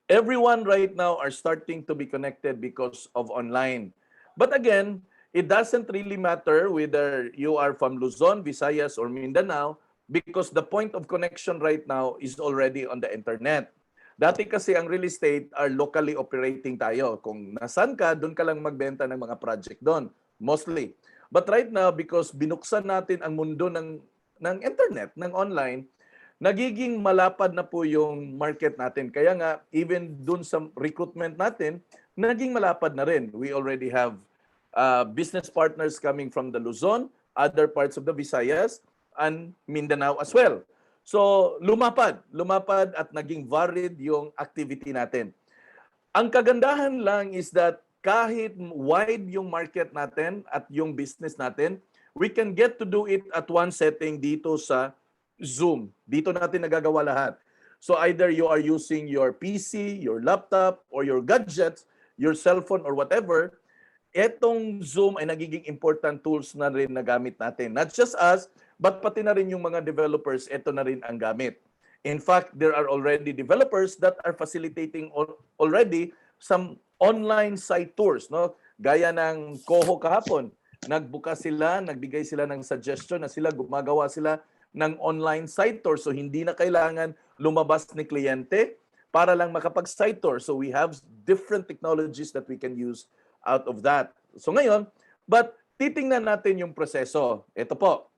everyone right now are starting to be connected because of online. But again, it doesn't really matter whether you are from Luzon, Visayas, or Mindanao, because the point of connection right now is already on the internet. Dati kasi ang real estate are locally operating tayo. Kung nasan ka, doon ka lang magbenta ng mga project doon, mostly. But right now, because binuksan natin ang mundo ng internet, ng online, nagiging malapad na po yung market natin. Kaya nga, even dun sa recruitment natin, naging malapad na rin. We already have business partners coming from the Luzon, other parts of the Visayas, and Mindanao as well. So, lumapad at naging varied yung activity natin. Ang kagandahan lang is that kahit wide yung market natin at yung business natin, we can get to do it at one setting dito sa Zoom. Dito natin nagagawa lahat. So either you are using your PC, your laptop, or your gadgets, your cell phone, or whatever, etong Zoom ay nagiging important tools na rin na gamit natin. Not just us, but pati na rin yung mga developers, ito na rin ang gamit. In fact, there are already developers that are facilitating already some online site tours, no? Gaya ng Koho kahapon, nagbukas sila, nagbigay sila ng suggestion na gumagawa sila ng online site tour. So hindi na kailangan lumabas ni kliyente para lang makapag-site tour. So we have different technologies that we can use out of that. So ngayon, but titingnan natin yung proseso. Ito po.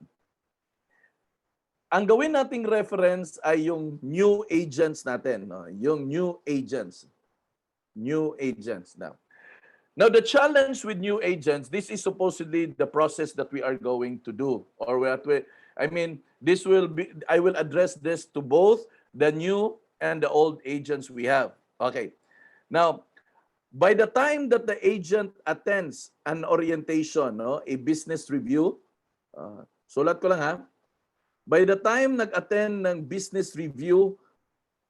Ang gawin nating reference ay yung new agents natin, no? Yung new agents. New agents now. Now the challenge with new agents, this is supposedly the process that we are going to do, or this will be. I will address this to both the new and the old agents we have. Okay. Now, by the time that the agent attends an orientation, no, a business review, sulat ko lang ha. By the time nag-attend ng business review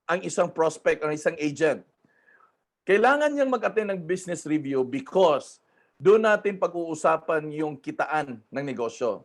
ang isang prospect, ang isang agent, kailangan niyang mag-attend ng business review because doon natin pag-uusapan yung kitaan ng negosyo.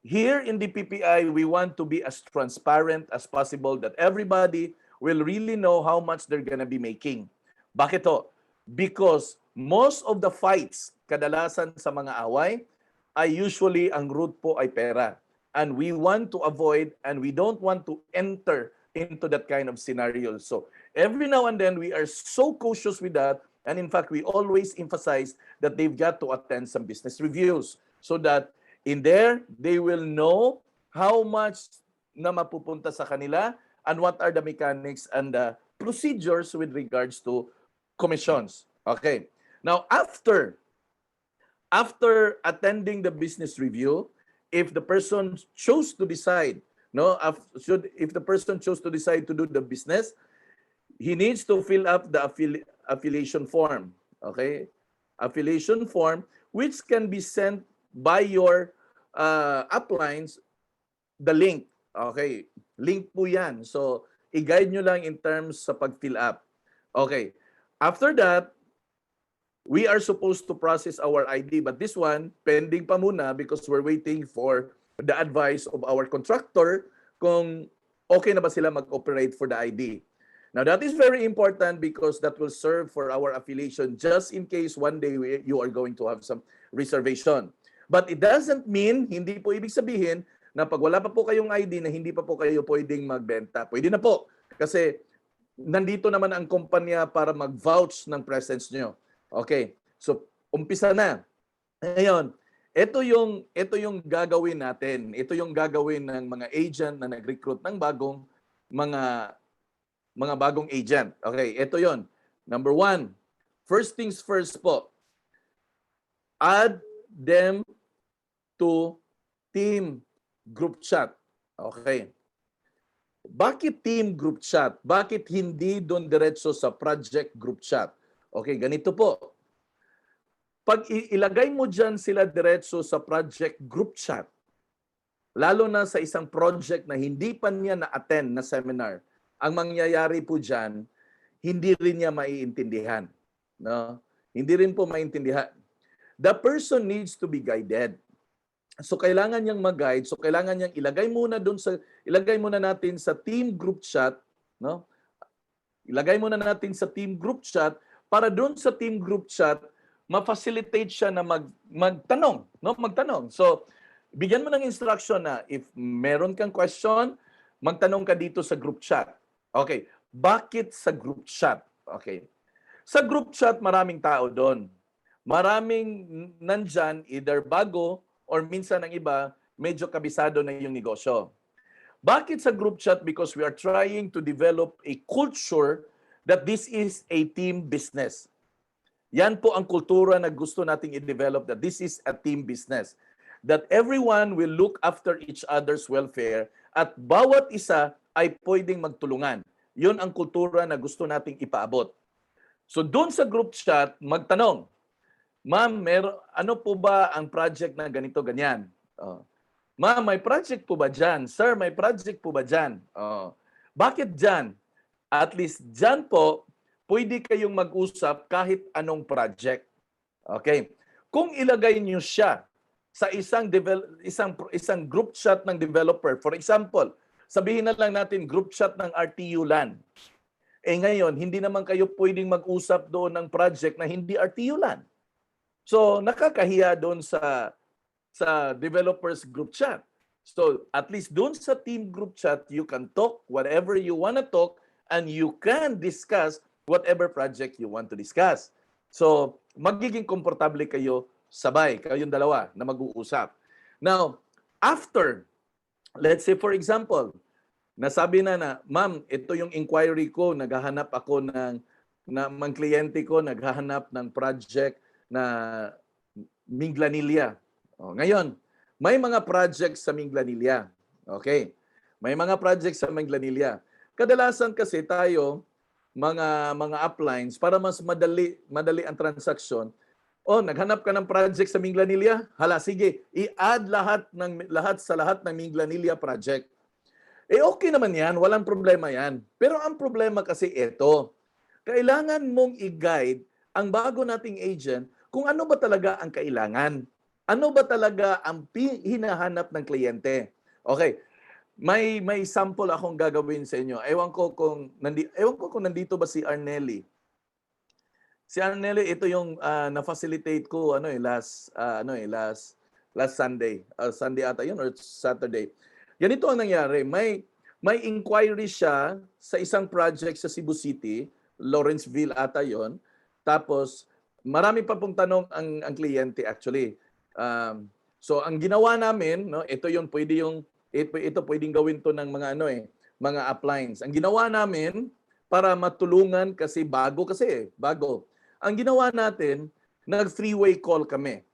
Here in DPPI, we want to be as transparent as possible that everybody will really know how much they're gonna be making. Bakit to? Because most of the fights, kadalasan sa mga away, ay usually ang root po ay pera. And we want to avoid and we don't want to enter into that kind of scenario. So every now and then we are so cautious with that, and in fact we always emphasize that they've got to attend some business reviews so that in there they will know how much na mapupunta sa kanila and what are the mechanics and the procedures with regards to commissions. Okay. Now after attending the business review, if the person chose to decide, if the person chose to decide to do the business, he needs to fill up the affiliation form. Okay? Affiliation form, which can be sent by your uplines, the link. Okay? Link po yan. So, i-guide nyo lang in terms sa pag-fill up. Okay. After that, we are supposed to process our ID, but this one, pending pa muna because we're waiting for the advice of our contractor kung okay na ba sila mag-operate for the ID. Now, that is very important because that will serve for our affiliation just in case one day you are going to have some reservation. But it doesn't mean, hindi po ibig sabihin na pag wala pa po kayong ID na hindi pa po kayo pwedeng magbenta. Pwede na po kasi nandito naman ang kumpanya para mag-vouch ng presence nyo. Okay, so umpisa na. Ngayon, ito yung gagawin natin. Ito yung gagawin ng mga agent na nag-recruit ng mga bagong agent. Okay, ito yon. Number 1, first things first po. Add them to team group chat. Okay. Bakit team group chat? Bakit hindi doon diretso sa project group chat? Okay, ganito po. Pag ilagay mo dyan sila diretso sa project group chat, lalo na sa isang project na hindi pa niya na-attend na seminar, ang mangyayari po dyan, hindi rin niya maiintindihan. No? Hindi rin po maintindihan. The person needs to be guided. So kailangan niyang mag-guide, so kailangan niyang ilagay muna natin sa team group chat, no? Ilagay muna natin sa team group chat para doon sa team group chat ma-facilitate siya na magtanong, no? Magtanong. So bigyan mo ng instruction na if meron kang question, magtanong ka dito sa group chat. Okay. Bakit sa group chat? Okay. Sa group chat, maraming tao doon. maraming nandyan, either bago or minsan ang iba, medyo kabisado na yung negosyo. Bakit sa group chat? Because we are trying to develop a culture that this is a team business. Yan po ang kultura na gusto nating i-develop, that this is a team business. That everyone will look after each other's welfare at bawat isa ay pwedeng magtulungan. Yun ang kultura na gusto nating ipaabot. So doon sa group chat, magtanong, Ma'am, ano po ba ang project na ganito, ganyan? Ma'am, may project po ba dyan? Sir, may project po ba dyan? Bakit dyan? At least dyan po, pwede kayong mag-usap kahit anong project. Okay? Kung ilagay niyo siya sa isang group chat ng developer, for example, sabihin na lang natin group chat ng RTU LAN. Ngayon, hindi naman kayo pwedeng mag-usap doon ng project na hindi RTU LAN. So, nakakahiya doon sa developers group chat. So, at least doon sa team group chat, you can talk whatever you want to talk and you can discuss whatever project you want to discuss. So, magiging komportable kayo sabay, kayong dalawa na mag-uusap. Now, after, let's say for example, nasabi na, Ma'am, ito yung inquiry ko, naghahanap ako ng kliyente ko, naghahanap ng project na Minglanilla. Ngayon, may mga projects sa Minglanilla. Okay. May mga projects sa Minglanilla. Kadalasan kasi tayo, mga uplines, para mas madali ang transaksyon, naghanap ka ng project sa Minglanilla? Hala, sige, i-add lahat ng Minglanilla project. Okay naman yan, walang problema yan. Pero ang problema kasi ito, kailangan mong i-guide ang bago nating agent kung ano ba talaga ang kailangan. Ano ba talaga ang hinahanap ng kliyente? Okay. May sample akong gagawin sa inyo. Ewan ko kung nandito ba si Arnelli. Si Arnelli, ito yung na-facilitate ko last Sunday. Sunday ata yun or Saturday. Ganito ang nangyari. May inquiry siya sa isang project sa Cebu City, Lawrenceville ata yon. Tapos marami pa pong tanong ang kliyente actually. So ang ginawa namin, ito pwedeng gawin to ng mga uplines. Ang ginawa namin para matulungan kasi bago. Ang ginawa natin, nag-three-way call kami.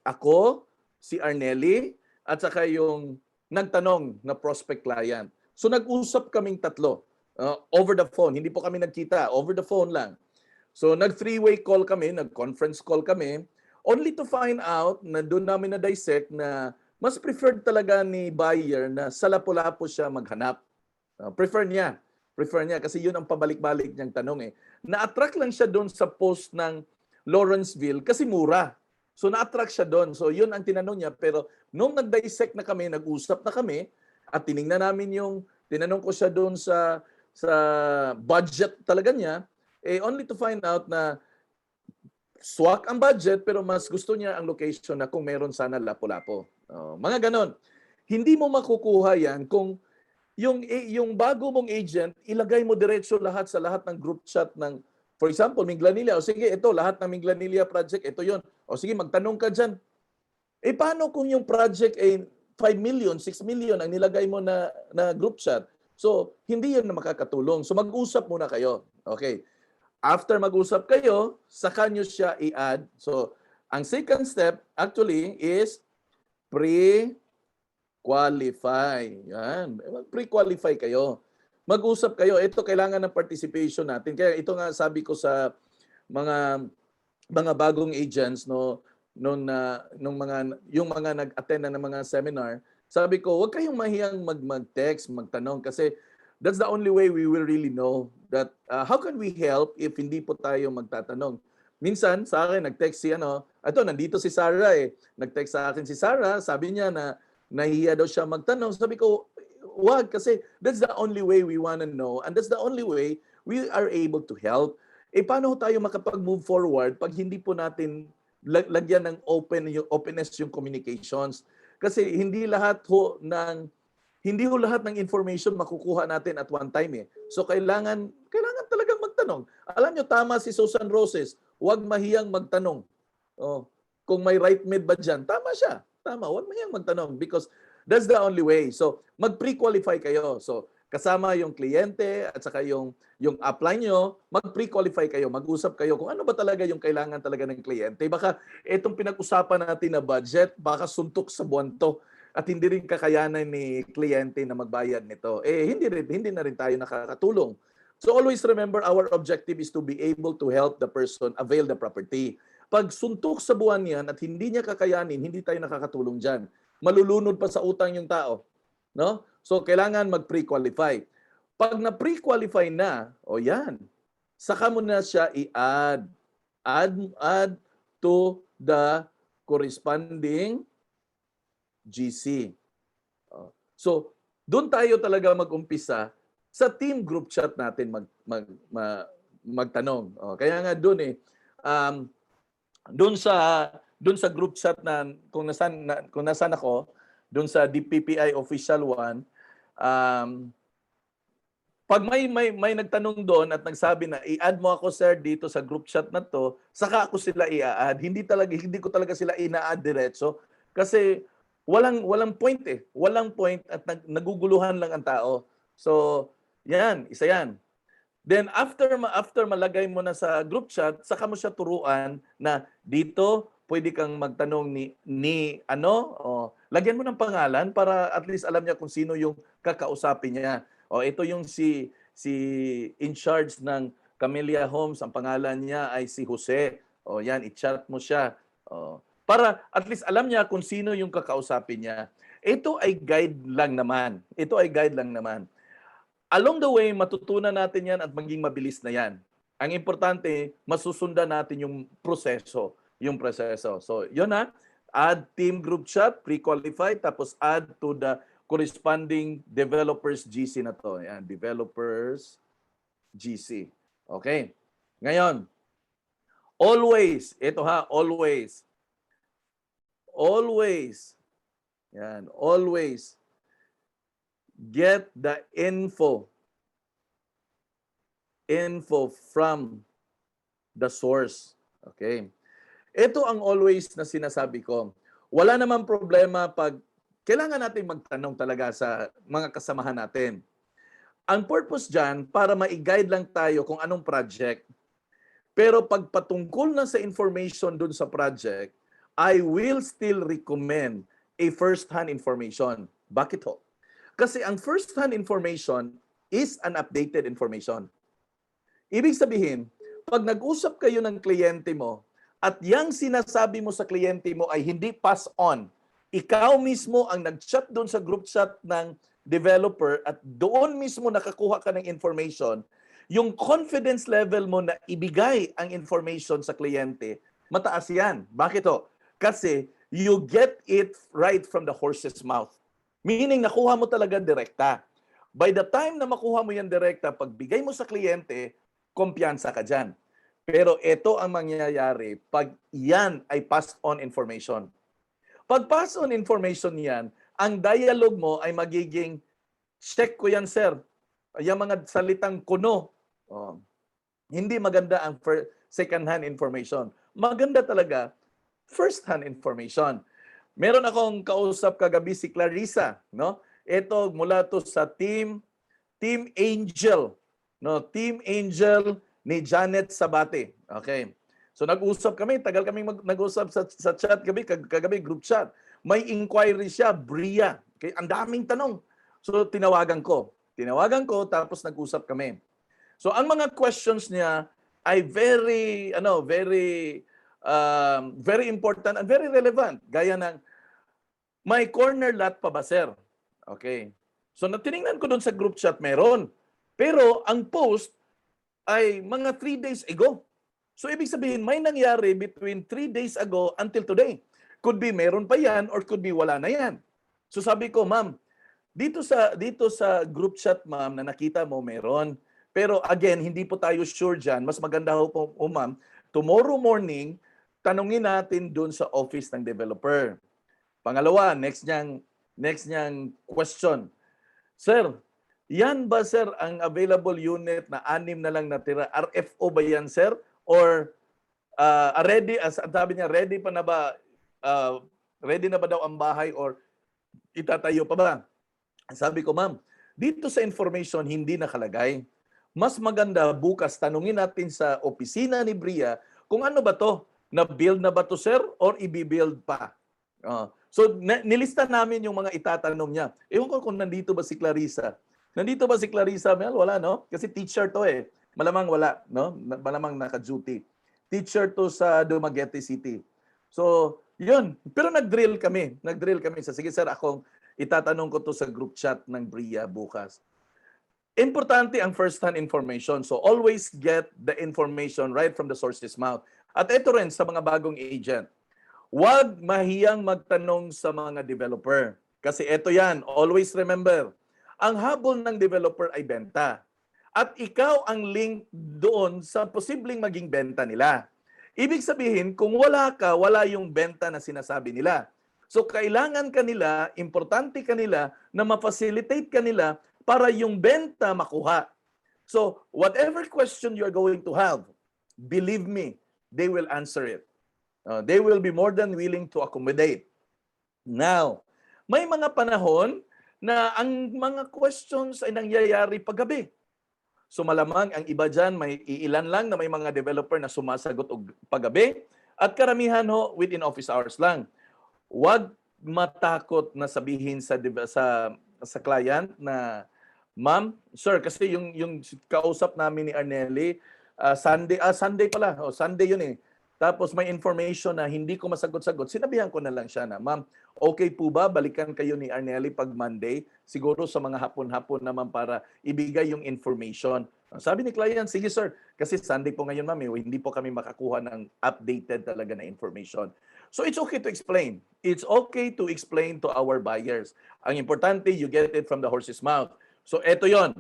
Ako, si Arnelli, at saka yung nagtanong na prospect client. So nag-usap kaming tatlo over the phone. Hindi po kami nagkita, over the phone lang. So nag-three-way call kami, nag-conference call kami, only to find out na doon namin na-dissect na mas preferred talaga ni buyer na sa Lapu-Lapu siya maghanap. Prefer niya kasi yun ang pabalik-balik niyang tanong. Na-attract lang siya doon sa post ng Lawrenceville kasi mura. So na-attract siya doon. So yun ang tinanong niya. Pero nung nag-dissect na kami, nag-usap na kami, at tiningnan namin tinanong ko siya doon sa budget talaga niya, only to find out na swak ang budget pero mas gusto niya ang location na kung meron sana Lapu-Lapu. Mga ganon. Hindi mo makukuha yan kung yung bago mong agent, ilagay mo diretso sa lahat ng group chat ng, for example, Minglanilla. O sige, ito, lahat ng Minglanilla project, ito yon. O sige, magtanong ka dyan. Paano kung yung project 5 million, 6 million ang nilagay mo na group chat? So, hindi yan na makakatulong. So, mag-usap muna kayo. Okay. After mag-usap kayo, saka nyo siya i-add. So, ang second step actually is pre-qualify. Yan. Pre-qualify kayo. Mag-usap kayo. Ito kailangan ng participation natin. Kaya ito nga sabi ko sa mga bagong agents yung mga nag-attend na ng mga seminar, sabi ko, huwag kayong mahiyang mag-text, magtanong kasi that's the only way we will really know that how can we help if hindi po tayo magtatanong. Minsan sa akin nag-text si nandito si Sarah Nag-text sa akin si Sarah, sabi niya na nahihiya daw siya magtanong. Sabi ko, wag kasi that's the only way we want to know and that's the only way we are able to help. Paano tayo makapag-move forward pag hindi po natin lagyan ng openness yung communications? Kasi hindi lahat ng information makukuha natin at one time. So kailangan talagang magtanong. Alam nyo, tama si Susan Roses. huwag mahiyang magtanong. Oh, kung may right mid ba dyan, tama siya. Tama, huwag mahiyang magtanong because that's the only way. So, mag-pre-qualify kayo. So, kasama yung kliyente at saka yung apply nyo, mag-pre-qualify kayo, mag-usap kayo kung ano ba talaga yung kailangan talaga ng kliyente. Baka itong pinag-usapan natin na budget, baka suntok sa buwan to at hindi rin kakayanan ni kliyente na magbayad nito. Hindi na rin tayo nakakatulong. So always remember, our objective is to be able to help the person avail the property. Pag suntok sa buwan yan at hindi niya kakayanin, hindi tayo nakakatulong dyan. Malulunod pa sa utang yung tao. No? So, kailangan mag-pre-qualify. Pag na-pre-qualify na, yan, saka mo na siya i-add. Add to the corresponding GC. So, doon tayo talaga mag-umpisa sa team group chat natin magtanong. Kaya nga doon doon sa group chat na kung nasaan ako, doon sa DPPI official 1, pag may nagtanong doon at nagsabi na i-add mo ako sir dito sa group chat na to, saka ako sila i-add. Hindi ko talaga sila ina-add diretso kasi walang point eh. Walang point at naguguluhan lang ang tao. So, yan, isa yan. Then after malagay mo na sa group chat, saka mo siya turuan na dito pwede kang magtanong ni lagyan mo ng pangalan para at least alam niya kung sino yung kakausapin niya. Ito yung si in charge ng Camellia Homes, ang pangalan niya ay si Jose. Yan, i-chat mo siya. Para at least alam niya kung sino yung kakausapin niya. Ito ay guide lang naman. Along the way, matutunan natin yan at maging mabilis na yan. Ang importante, masusundan natin yung proseso. So, yun add team group chat, pre-qualify, tapos add to the corresponding developers GC na to. Yan, developers GC. Okay. Ngayon, always, yan, always get the info from the source. Okay. Ito ang always na sinasabi ko. Wala namang problema pag kailangan natin magtanong talaga sa mga kasamahan natin. Ang purpose dyan, para ma-guide lang tayo kung anong project. Pero pag patungkol na sa information dun sa project, I will still recommend a first-hand information. Bakit ho? Kasi ang first-hand information is an updated information. Ibig sabihin, pag nag-usap kayo ng kliyente mo, at yang sinasabi mo sa kliyente mo ay hindi pass on, ikaw mismo ang nag-chat doon sa group chat ng developer at doon mismo nakakuha ka ng information, yung confidence level mo na ibigay ang information sa kliyente, mataas yan. Bakit ho? Kasi you get it right from the horse's mouth. Meaning, nakuha mo talaga direkta. By the time na makuha mo yan direkta, pagbigay mo sa kliyente, kumpiyansa ka dyan. Pero ito ang mangyayari pag yan ay passed on information. Pag passed on information yan, ang dialogue mo ay magiging, check ko yan sir. Yung mga salitang kuno, hindi maganda ang second-hand information. Maganda talaga first-hand information. Meron akong kausap kagabi si Clarissa, no? Ito mula to sa Team Angel, no? Team Angel ni Janet Sabate. Okay. So nag-usap kami, tagal kaming nag-usap sa chat kagabi group chat. May inquiry siya, Bria. Okay, ang daming tanong. So tinawagan ko tapos nag-usap kami. So ang mga questions niya ay very important and very relevant. Gaya ng, may corner lot pa ba, sir? Okay. So natiningnan ko doon sa group chat, meron. Pero ang post ay mga 3 days ago. So ibig sabihin, may nangyari between 3 days ago until today. Could be meron pa yan or could be wala na yan. So sabi ko, ma'am, dito sa group chat, ma'am, na nakita mo, meron. Pero again, hindi po tayo sure dyan. Mas maganda po, ma'am, tomorrow morning, tanungin natin dun sa office ng developer. Pangalawa, next niyang question. Sir, yan ba sir ang available unit na 6 na lang natira? RFO ba yan sir? Or ready, as sabi niya, ready pa na ba, ready na ba daw ang bahay or itatayo pa ba? Sabi ko, ma'am, dito sa information hindi nakalagay. Mas maganda bukas tanungin natin sa opisina ni Bria kung ano ba to, na-build na ba to, sir, or i-build pa. So, nilista namin yung mga itatanong niya. Ewan ko kung nandito ba si Clarissa. Nandito ba si Clarissa, Mel? Wala, no? Kasi teacher to eh. Malamang wala, no? Malamang naka-duty. Teacher to sa Dumaguete City. So, yun. Pero nag-drill kami. Nag-drill kami. Sige, sir, akong itatanong ko to sa group chat ng Bria bukas. Importante ang first-hand information. So, always get the information right from the source's mouth. At ito rin sa mga bagong agent. Huwag mahiyang magtanong sa mga developer. Kasi ito yan, always remember, ang habol ng developer ay benta. At ikaw ang link doon sa posibleng maging benta nila. Ibig sabihin, kung wala ka, wala yung benta na sinasabi nila. So kailangan kanila, importante kanila na ma-facilitate kanila para yung benta makuha. So whatever question you're going to have, believe me, they will answer it. They will be more than willing to accommodate. Now, may mga panahon na ang mga questions ay nangyayari paggabi. So malamang ang iba dyan, may iilan lang na may mga developer na sumasagot paggabi at karamihan ho within office hours lang. Huwag matakot na sabihin sa client na, ma'am, sir, kasi yung kausap namin ni Arnelli, Sunday pala, Sunday yun eh. Tapos may information na hindi ko masagot-sagot. Sinabihan ko na lang siya na, ma'am, okay po ba balikan kayo ni Arnelli pag Monday? Siguro sa mga hapon-hapon naman para ibigay yung information. Sabi ni client, sige sir, kasi Sunday po ngayon ma'am, hindi po kami makakuha ng updated talaga na information. So it's okay to explain. It's okay to explain to our buyers. Ang importante, you get it from the horse's mouth. So eto yon.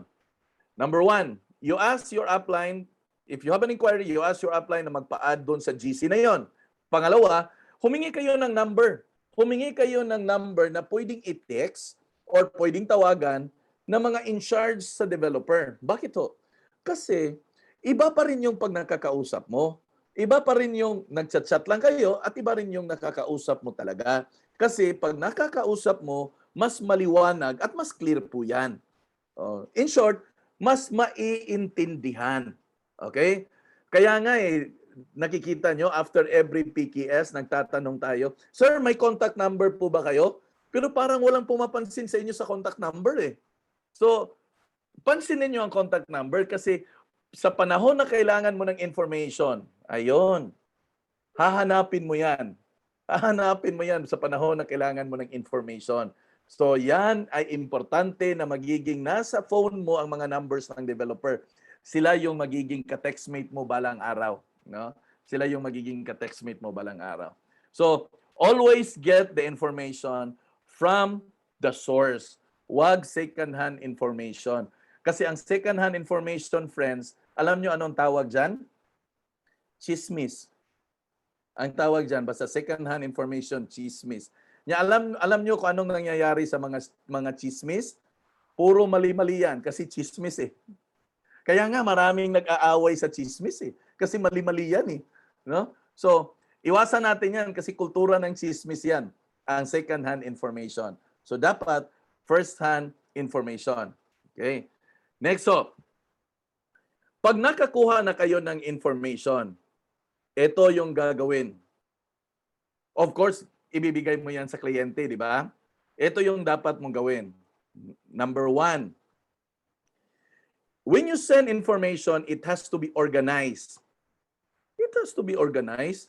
Number 1, you ask your upline. If you have an inquiry, you ask your upline na magpa-add doon sa GC na yon. Pangalawa, humingi kayo ng number. Humingi kayo ng number na pwedeng i-text or pwedeng tawagan ng mga in-charge sa developer. Bakit ho? Kasi iba pa rin yung pag nakakausap mo. Iba pa rin yung nagchat-chat lang kayo at iba rin yung nakakausap mo talaga. Kasi pag nakakausap mo, mas maliwanag at mas clear po yan. In short, mas maiintindihan. Okay? Kaya nga nakikita nyo, after every PKS, nagtatanong tayo, sir, may contact number po ba kayo? Pero parang walang pumapansin sa inyo sa contact number eh. So, pansinin nyo ang contact number kasi sa panahon na kailangan mo ng information, ayun, hahanapin mo yan. Hahanapin mo yan sa panahon na kailangan mo ng information. So, yan ay importante na magiging nasa phone mo ang mga numbers ng developer. Sila yung magiging ka-textmate mo balang araw. No? Sila yung magiging ka-textmate mo balang araw. So, always get the information from the source. Huwag second-hand information. Kasi ang second-hand information, friends, alam nyo anong tawag dyan? Chismis. Ang tawag dyan, basta second-hand information, chismis. Alam nyo kung anong nangyayari sa mga chismis? Puro mali-mali yan kasi chismis eh. Kaya nga maraming nag-aaway sa chismis eh. Kasi mali-mali yan eh. No? So, iwasan natin yan kasi kultura ng chismis yan. Ang second-hand information. So, dapat first-hand information. Okay? Next up. Pag nakakuha na kayo ng information, ito yung gagawin. Of course, ibibigay mo yan sa kliyente, di ba? Ito yung dapat mong gawin. Number 1. When you send information, it has to be organized. It has to be organized.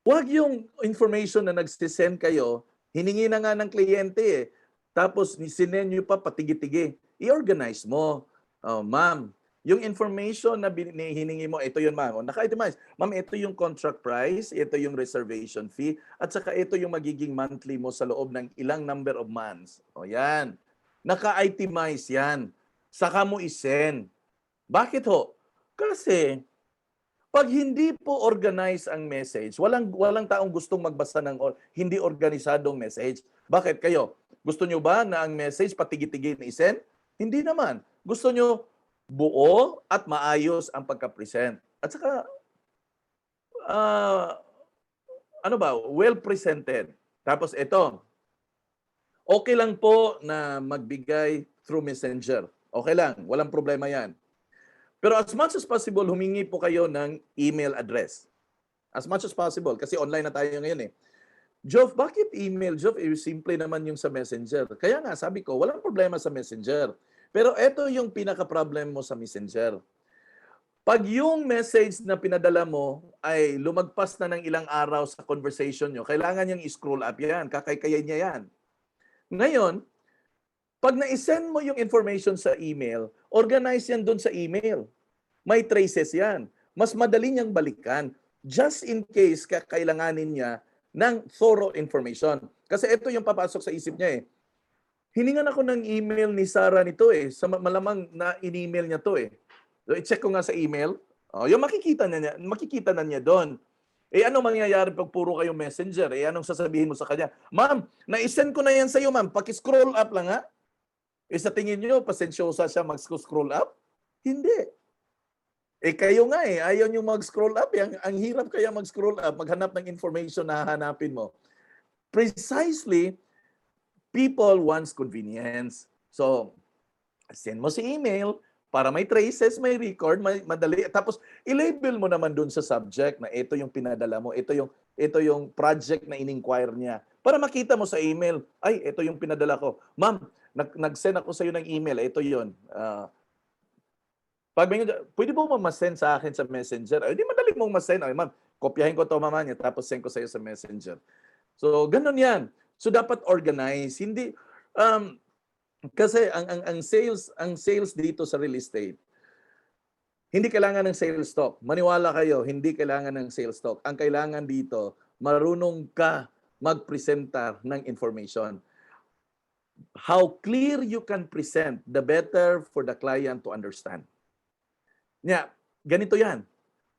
Huwag yung information na nagsisend kayo, hiningi na nga ng kliyente eh, tapos sinend nyo pa patigi-tigi. I-organize mo. Ma'am, yung information na hiningi mo, ito yun ma'am. Naka-itemize. Ma'am, ito yung contract price, ito yung reservation fee, at saka ito yung magiging monthly mo sa loob ng ilang number of months. O yan. Naka-itemize yan. Saka mo isend. Bakit ho? Kasi pag hindi po organize ang message, walang taong gustong magbasa ng hindi organisadong message. Bakit kayo? Gusto nyo ba na ang message patigi-tigi na isend? Hindi naman. Gusto nyo buo at maayos ang pagka-present. At saka ano ba, well presented. Tapos ito, okay lang po na magbigay through messenger. Okay lang, walang problema yan. Pero as much as possible, humingi po kayo ng email address. As much as possible, kasi online na tayo ngayon eh. Joff, bakit email? Joff, simple naman yung sa messenger. Kaya nga, sabi ko, walang problema sa messenger. Pero ito yung pinaka-problem mo sa messenger. Pag yung message na pinadala mo ay lumagpas na ng ilang araw sa conversation nyo, kailangan niyang i-scroll up yan. Kakaykayin niya yan. Ngayon, pag na-send mo yung information sa email, organize yan doon sa email. May traces yan. Mas madali niyang balikan just in case kakailanganin niya ng thorough information. Kasi ito yung papasok sa isip niya eh. Hiningan ako ng email ni Sarah nito eh. Malamang na in-email niya to eh. So, i-check ko nga sa email. Yung makikita na niya doon. Eh ano mangyayari pag puro kayo messenger? Eh anong sasabihin mo sa kanya? Ma'am, na-send ko na yan sa iyo, ma'am. Paki-scroll up lang ha. Eh sa tingin niyo, pasensyosa siya mag-scroll up? Hindi. Eh kayo nga eh, ayaw niyo mag-scroll up. Ang hirap kaya mag-scroll up, maghanap ng information na hahanapin mo. Precisely, people wants convenience. So, send mo si email, para may traces, may record, may madali. Tapos i-label mo naman dun sa subject na ito yung pinadala mo, ito yung project na in-inquire niya. Para makita mo sa email, ay, ito yung pinadala ko. Ma'am, nag-send ako sa iyo ng email, ito yun. Pwede mo ma-send sa akin sa messenger? Ay, di madali mong ma-send. Ay, ma'am, kopyahin ko to mama niya, tapos send ko sa iyo sa messenger. So, ganun yan. So, dapat organize. Hindi, kasi ang sales dito sa real estate, hindi kailangan ng sales talk. Maniwala kayo, hindi kailangan ng sales talk. Ang kailangan dito, marunong ka magpresenta ng information. How clear you can present, the better for the client to understand. Nya, ganito yan.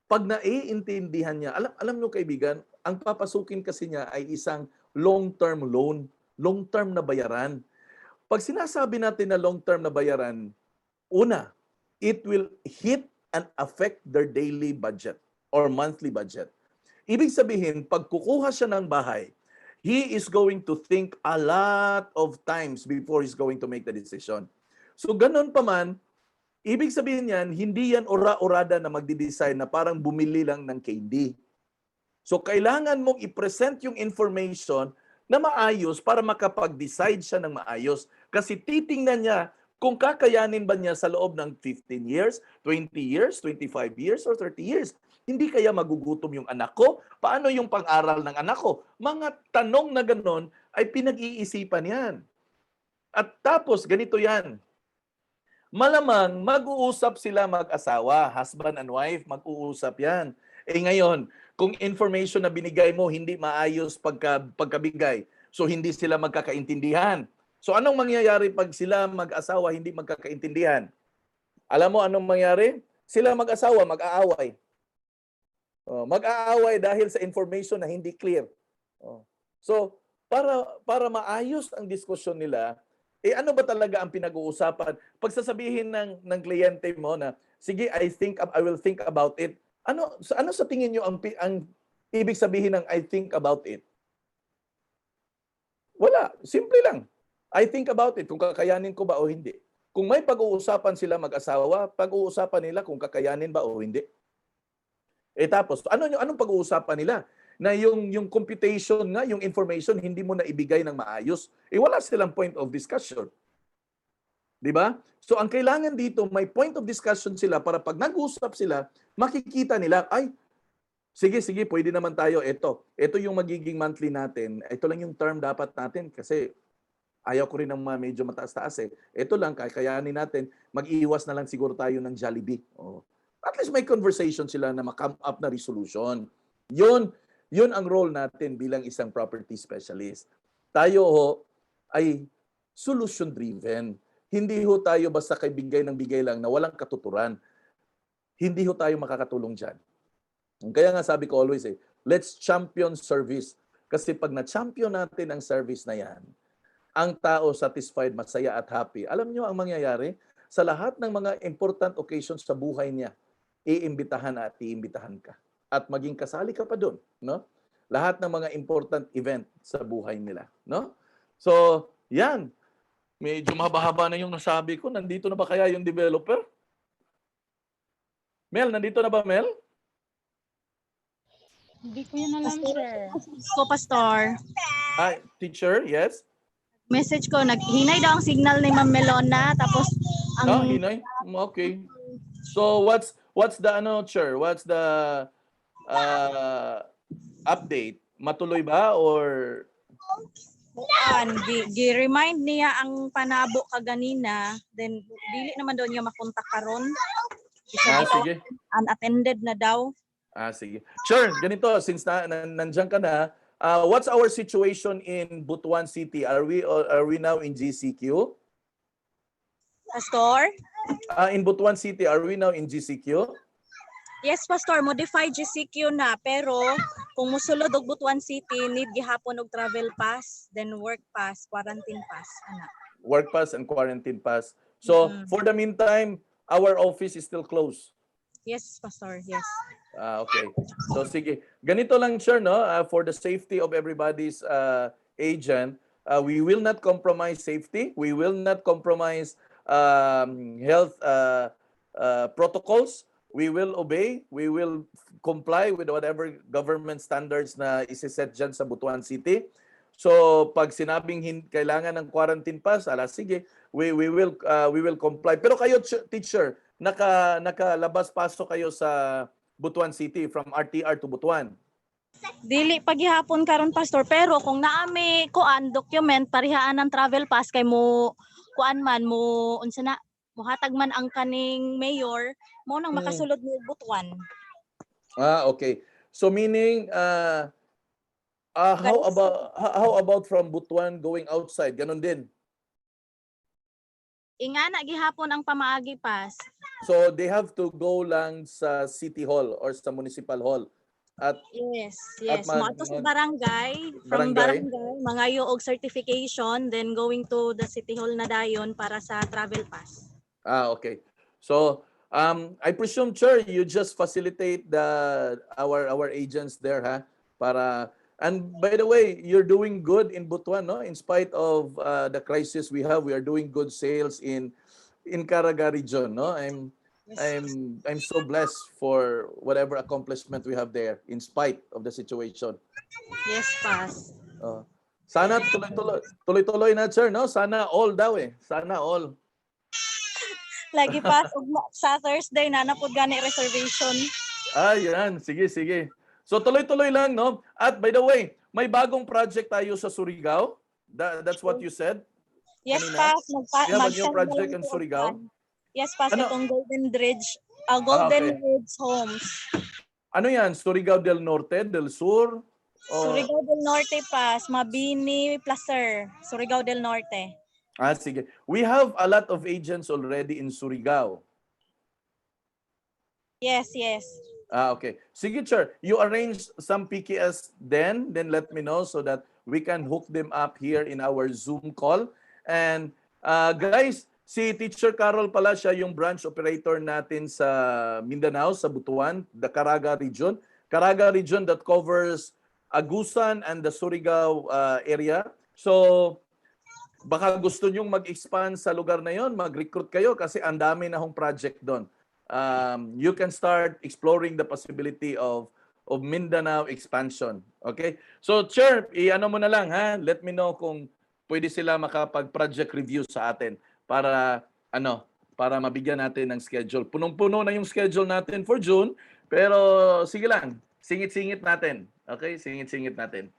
Pag naiintindihan niya, alam nyo kaibigan, ang papasukin kasi niya ay isang long-term loan, long-term na bayaran. Pag sinasabi natin na long-term na bayaran, una, it will hit and affect their daily budget or monthly budget. Ibig sabihin, pag kukuha siya ng bahay, he is going to think a lot of times before he's going to make the decision. So ganun pa man, ibig sabihin yan, hindi yan ora-orada na magdi-decide na parang bumili lang ng candy. So kailangan mong i-present yung information na maayos para makapag-decide siya ng maayos. Kasi titingnan niya kung kakayanin ba niya sa loob ng 15 years, 20 years, 25 years, or 30 years. Hindi kaya magugutom yung anak ko? Paano yung pang-aral ng anak ko? Mga tanong na ganon ay pinag-iisipan yan. At tapos, ganito yan. Malamang mag-uusap sila mag-asawa, husband and wife, mag-uusap yan. Eh ngayon, kung information na binigay mo hindi maayos pagkabigay, so hindi sila magkakaintindihan. So anong mangyayari pag sila mag-asawa hindi magkakaintindihan? Alam mo anong mangyayari? Sila mag-asawa mag-aaway. Mag-aaway dahil sa information na hindi clear. So para maayos ang diskusyon nila, eh ano ba talaga ang pinag-uusapan? Pag sasabihin ng kliyente mo na, sige, I will think about it. Ano sa tingin niyo ang ibig sabihin ng I think about it? Wala, simple lang. I think about it kung kakayanin ko ba o hindi. Kung may pag-uusapan sila mag-asawa, pag-uusapan nila kung kakayanin ba o hindi. Eh tapos, anong pag-uusapan nila? Na yung computation nga, yung information, hindi mo na ibigay ng maayos. Eh wala silang point of discussion. Di ba? So ang kailangan dito, may point of discussion sila para pag nag-usap sila, makikita nila, ay, sige, pwede naman tayo. Ito yung magiging monthly natin. Ito lang yung term dapat natin kasi ayaw ko rin ng medyo mataas-taas eh. Ito lang, kakayanin natin, mag-iwas na lang siguro tayo ng Jollibee. At least may conversation sila na ma-come up na resolution. Yun ang role natin bilang isang property specialist. Tayo ay solution-driven. Hindi tayo basta bigay lang na walang katuturan. Hindi tayo makakatulong dyan. Kaya nga sabi ko always let's champion service. Kasi pag na-champion natin ang service na yan, ang tao satisfied, masaya at happy. Alam nyo ang mangyayari? Sa lahat ng mga important occasions sa buhay niya, iimbitahan ka. at maging kasali ka pa doon, no? Lahat ng mga important event sa buhay nila, no? So, yan. Medyo mahaba-haba na yung nasabi ko. Nandito na ba kaya yung developer? Mel, nandito na ba, Mel? Hindi ko yun alam, sir. Ko, Pastor. Teacher, yes? Message ko, naghinay daw ang signal ni Ma'am Melona, tapos ang Hinay? Okay. So, what's the Chair? What's the update? Matuloy ba or gi-remind niya ang panabo kaganina, then dili naman daw niya makontak karon. sige. Unattended na daw. Sige. Sure, ganito, since nandiyan ka na, what's our situation in Butuan City? Are we now in GCQ? Pastor? In Butuan City, are we now in GCQ? Yes, Pastor, modified GCQ na, pero kung musulod og Butuan City, need gihapon og travel pass, then work pass, quarantine pass, ana. Work pass and quarantine pass. So, for the meantime, our office is still closed. Yes, Pastor, yes. Okay. So, sige. Ganito lang, sure, no? For the safety of everybody's agent, we will not compromise safety. We will not compromise health protocols. We will obey. We will comply with whatever government standards na isiset dyan sa Butuan City. So, pag sinabing kailangan ng quarantine pass, sige, we will comply. Pero kayo, teacher, nakalabas pasok kayo sa Butuan City from RTR to Butuan? Dili paghihapon karon, Pastor, pero kung naami kuan document parihaan ng travel pass kay mo kuan man mo unsa na muhatag man ang kaning mayor mo nang makasulod mo Butuan. Okay. So meaning how about from Butuan going outside? Ganon din. Ingana gihapon ang pamaagi pass. So they have to go lang sa City Hall or sa Municipal Hall. At yes. Moadto sa barangay, from barangay mangayo og certification, then going to the City Hall na dayon para sa travel pass. Okay. So I presume, Chair, you just facilitate our agents there, ha? And by the way, you're doing good in Butuan, no? In spite of the crisis we have, we are doing good sales in Caraga region, no? I'm so blessed for whatever accomplishment we have there in spite of the situation. Yes, pass. Sana tuloy-tuloy na, Chair, no? Sana all daw eh. Sana all. Lagi pass sa Thursday na napod gani reservation. Yan. Sige. So tuloy-tuloy lang, no? At by the way, may bagong project tayo sa Surigao. That's what you said? Yes, kanina? pass. We have a new project in Surigao. Yes, pass. Itong Golden Bridge. Okay. Ridge Homes. Ano yan? Surigao del Norte, del Sur? Surigao del Norte, pass. Mabini, Placer. Surigao del Norte. Sige. We have a lot of agents already in Surigao. Yes. Okay. Sige, sir. You arrange some PKS then let me know so that we can hook them up here in our Zoom call. And guys, si Teacher Carol pala siya yung branch operator natin sa Mindanao, sa Butuan, the Caraga region. Caraga region that covers Agusan and the Surigao area. So, baka gusto nyong mag-expand sa lugar na yon, mag-recruit kayo kasi ang dami na hong project doon. You can start exploring the possibility of Mindanao expansion. Okay? So, Chair, i-ano mo na lang, ha? Let me know kung pwede sila makapag-project review sa atin para mabigyan natin ng schedule. Punong-puno na yung schedule natin for June, pero sige lang, singit-singit natin. Okay? Singit-singit natin.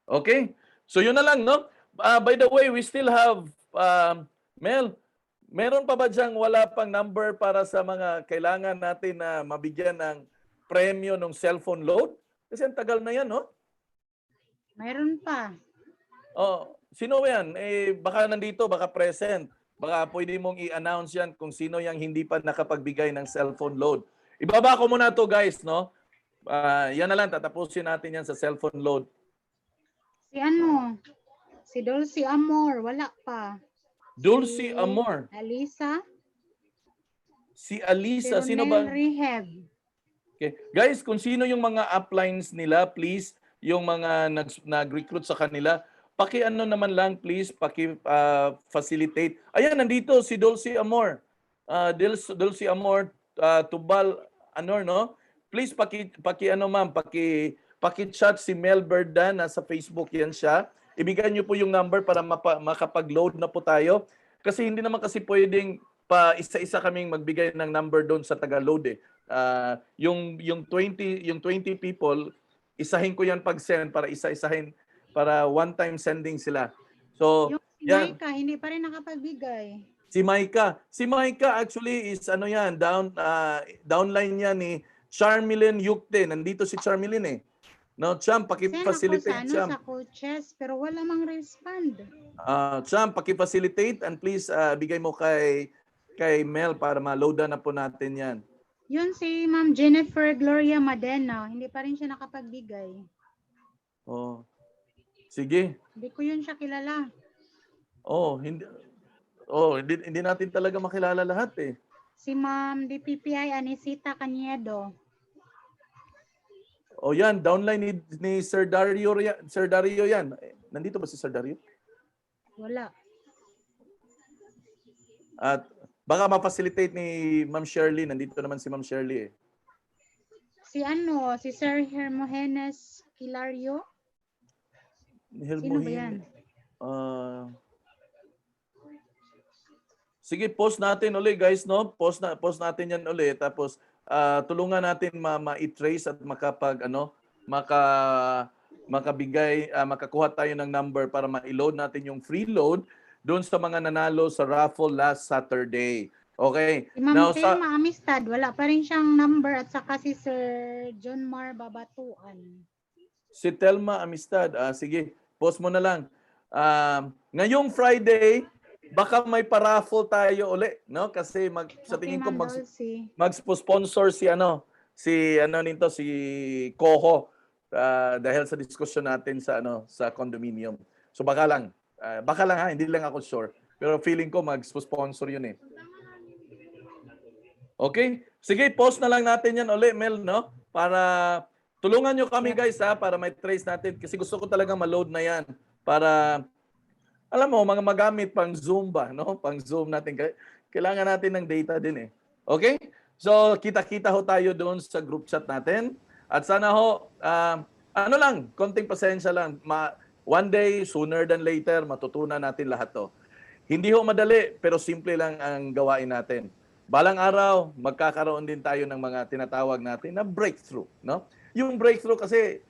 Okay? So, yun na lang, no? By the way, we still have, Mel, meron pa ba diyang wala pang number para sa mga kailangan natin na mabigyan ng premyo ng cellphone load? Kasi ang tagal na yan, no? Mayroon pa. Sino yan? Baka nandito, baka present. Baka pwede mong i-announce yan kung sino yung hindi pa nakapagbigay ng cellphone load. Ibaba ko muna to, guys, no? Yan na lang, tatapusin natin yan sa cellphone load. Si Dulce Amor, wala pa. Dulce Amor. Alisa. Si Alisa, sino ba? Rehab. Okay. Guys, kung sino yung mga uplines nila, please, yung mga nag-recruit sa kanila, paki-ano naman lang, please, paki-facilitate. Ayan, nandito si Dulcie Amor. Dulcie Amor, Tubal, no? Please, paki-ano ma'am, paki-chat si Mel Berdan, nasa Facebook yan siya. Ibigay niyo po yung number para makapag-load na po tayo. Kasi hindi naman kasi pwedeng pa isa-isa kaming magbigay ng number doon sa taga-load eh. Yung 20 people, isahin ko yan pag-send para isa-isahin para one-time sending sila. So, Yung si yan. Micah, hindi pa rin nakapagbigay. Si Micah actually is ano yan, downline yan ni Charmilin Yukte. Nandito si Charmilin eh. No, Cham, Send ako sa, paki-facilitate, Cham. sa coaches, pero wala mang respond. Cham, paki-facilitate and please bigay mo kay Mel para ma-loadan na po natin yan. Yun si Ma'am Jennifer Gloria Madena, hindi pa rin siya nakapagbigay. Oh. Sige. Hindi ko yun siya kilala. Hindi natin talaga makilala lahat eh. Si Ma'am DPPI Anisita Caniedo. Yan, downline ni Sir Dario yan. Nandito ba si Sir Dario? Wala. At baka ma-facilitate ni Ma'am Shirley. Nandito naman si Ma'am Shirley eh. Si Sir Hermogenes Kilario. Sino ba yan? Sige, post natin ulit guys, no? Post natin yan ulit. Tapos tulungan natin ma-trace at makakuha tayo ng number para ma-load natin yung free load doon sa mga nanalo sa raffle last Saturday. Okay. Si Ma'am Telma Amistad, wala pa rin siyang number at saka si Sir John Mar Babatuan. Si Telma Amistad, sige, post mo na lang. Ngayong Friday, baka may pa-raffle tayo uli, no? Kasi sa tingin ko mag-sponsor si Koho dahil sa discussion natin sa condominium. So baka lang ha, hindi lang ako sure. Pero feeling ko mag-sponsor yun eh. Okay? Sige, post na lang natin yan uli, Mel, no? Para tulungan nyo kami guys ha, para may trace natin. Kasi gusto ko talaga ma-load na yan. Para alam mo, mga magamit pang Zoom ba, no? Pang Zoom natin. Kailangan natin ng data din eh. Okay? So, kita-kita ho tayo doon sa group chat natin. At sana ho, konting pasensya lang. One day, sooner than later, matutunan natin lahat to. Hindi ho madali, pero simple lang ang gawain natin. Balang araw, magkakaroon din tayo ng mga tinatawag natin na breakthrough, no? Yung breakthrough kasi,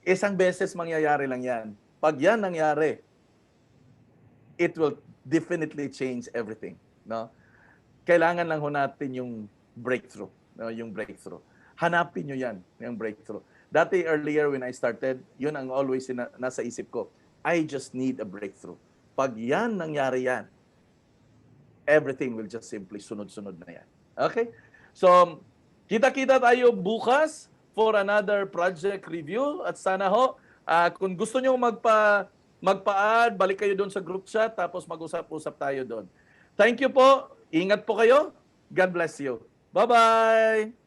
isang beses mangyayari lang yan. Pag yan nangyari, it will definitely change everything, no? Kailangan lang ho natin yung breakthrough, no? Yung breakthrough. Hanapin nyo yan, yung breakthrough. Dati earlier when I started, yun ang always nasa isip ko. I just need a breakthrough. Pag yan nangyari yan, everything will just simply sunod-sunod na yan. Okay? So, kita-kita tayo bukas for another project review. At sana ho, kung gusto nyo magpa-add, balik kayo doon sa group chat, tapos mag-usap-usap tayo doon. Thank you po. Ingat po kayo. God bless you. Bye-bye.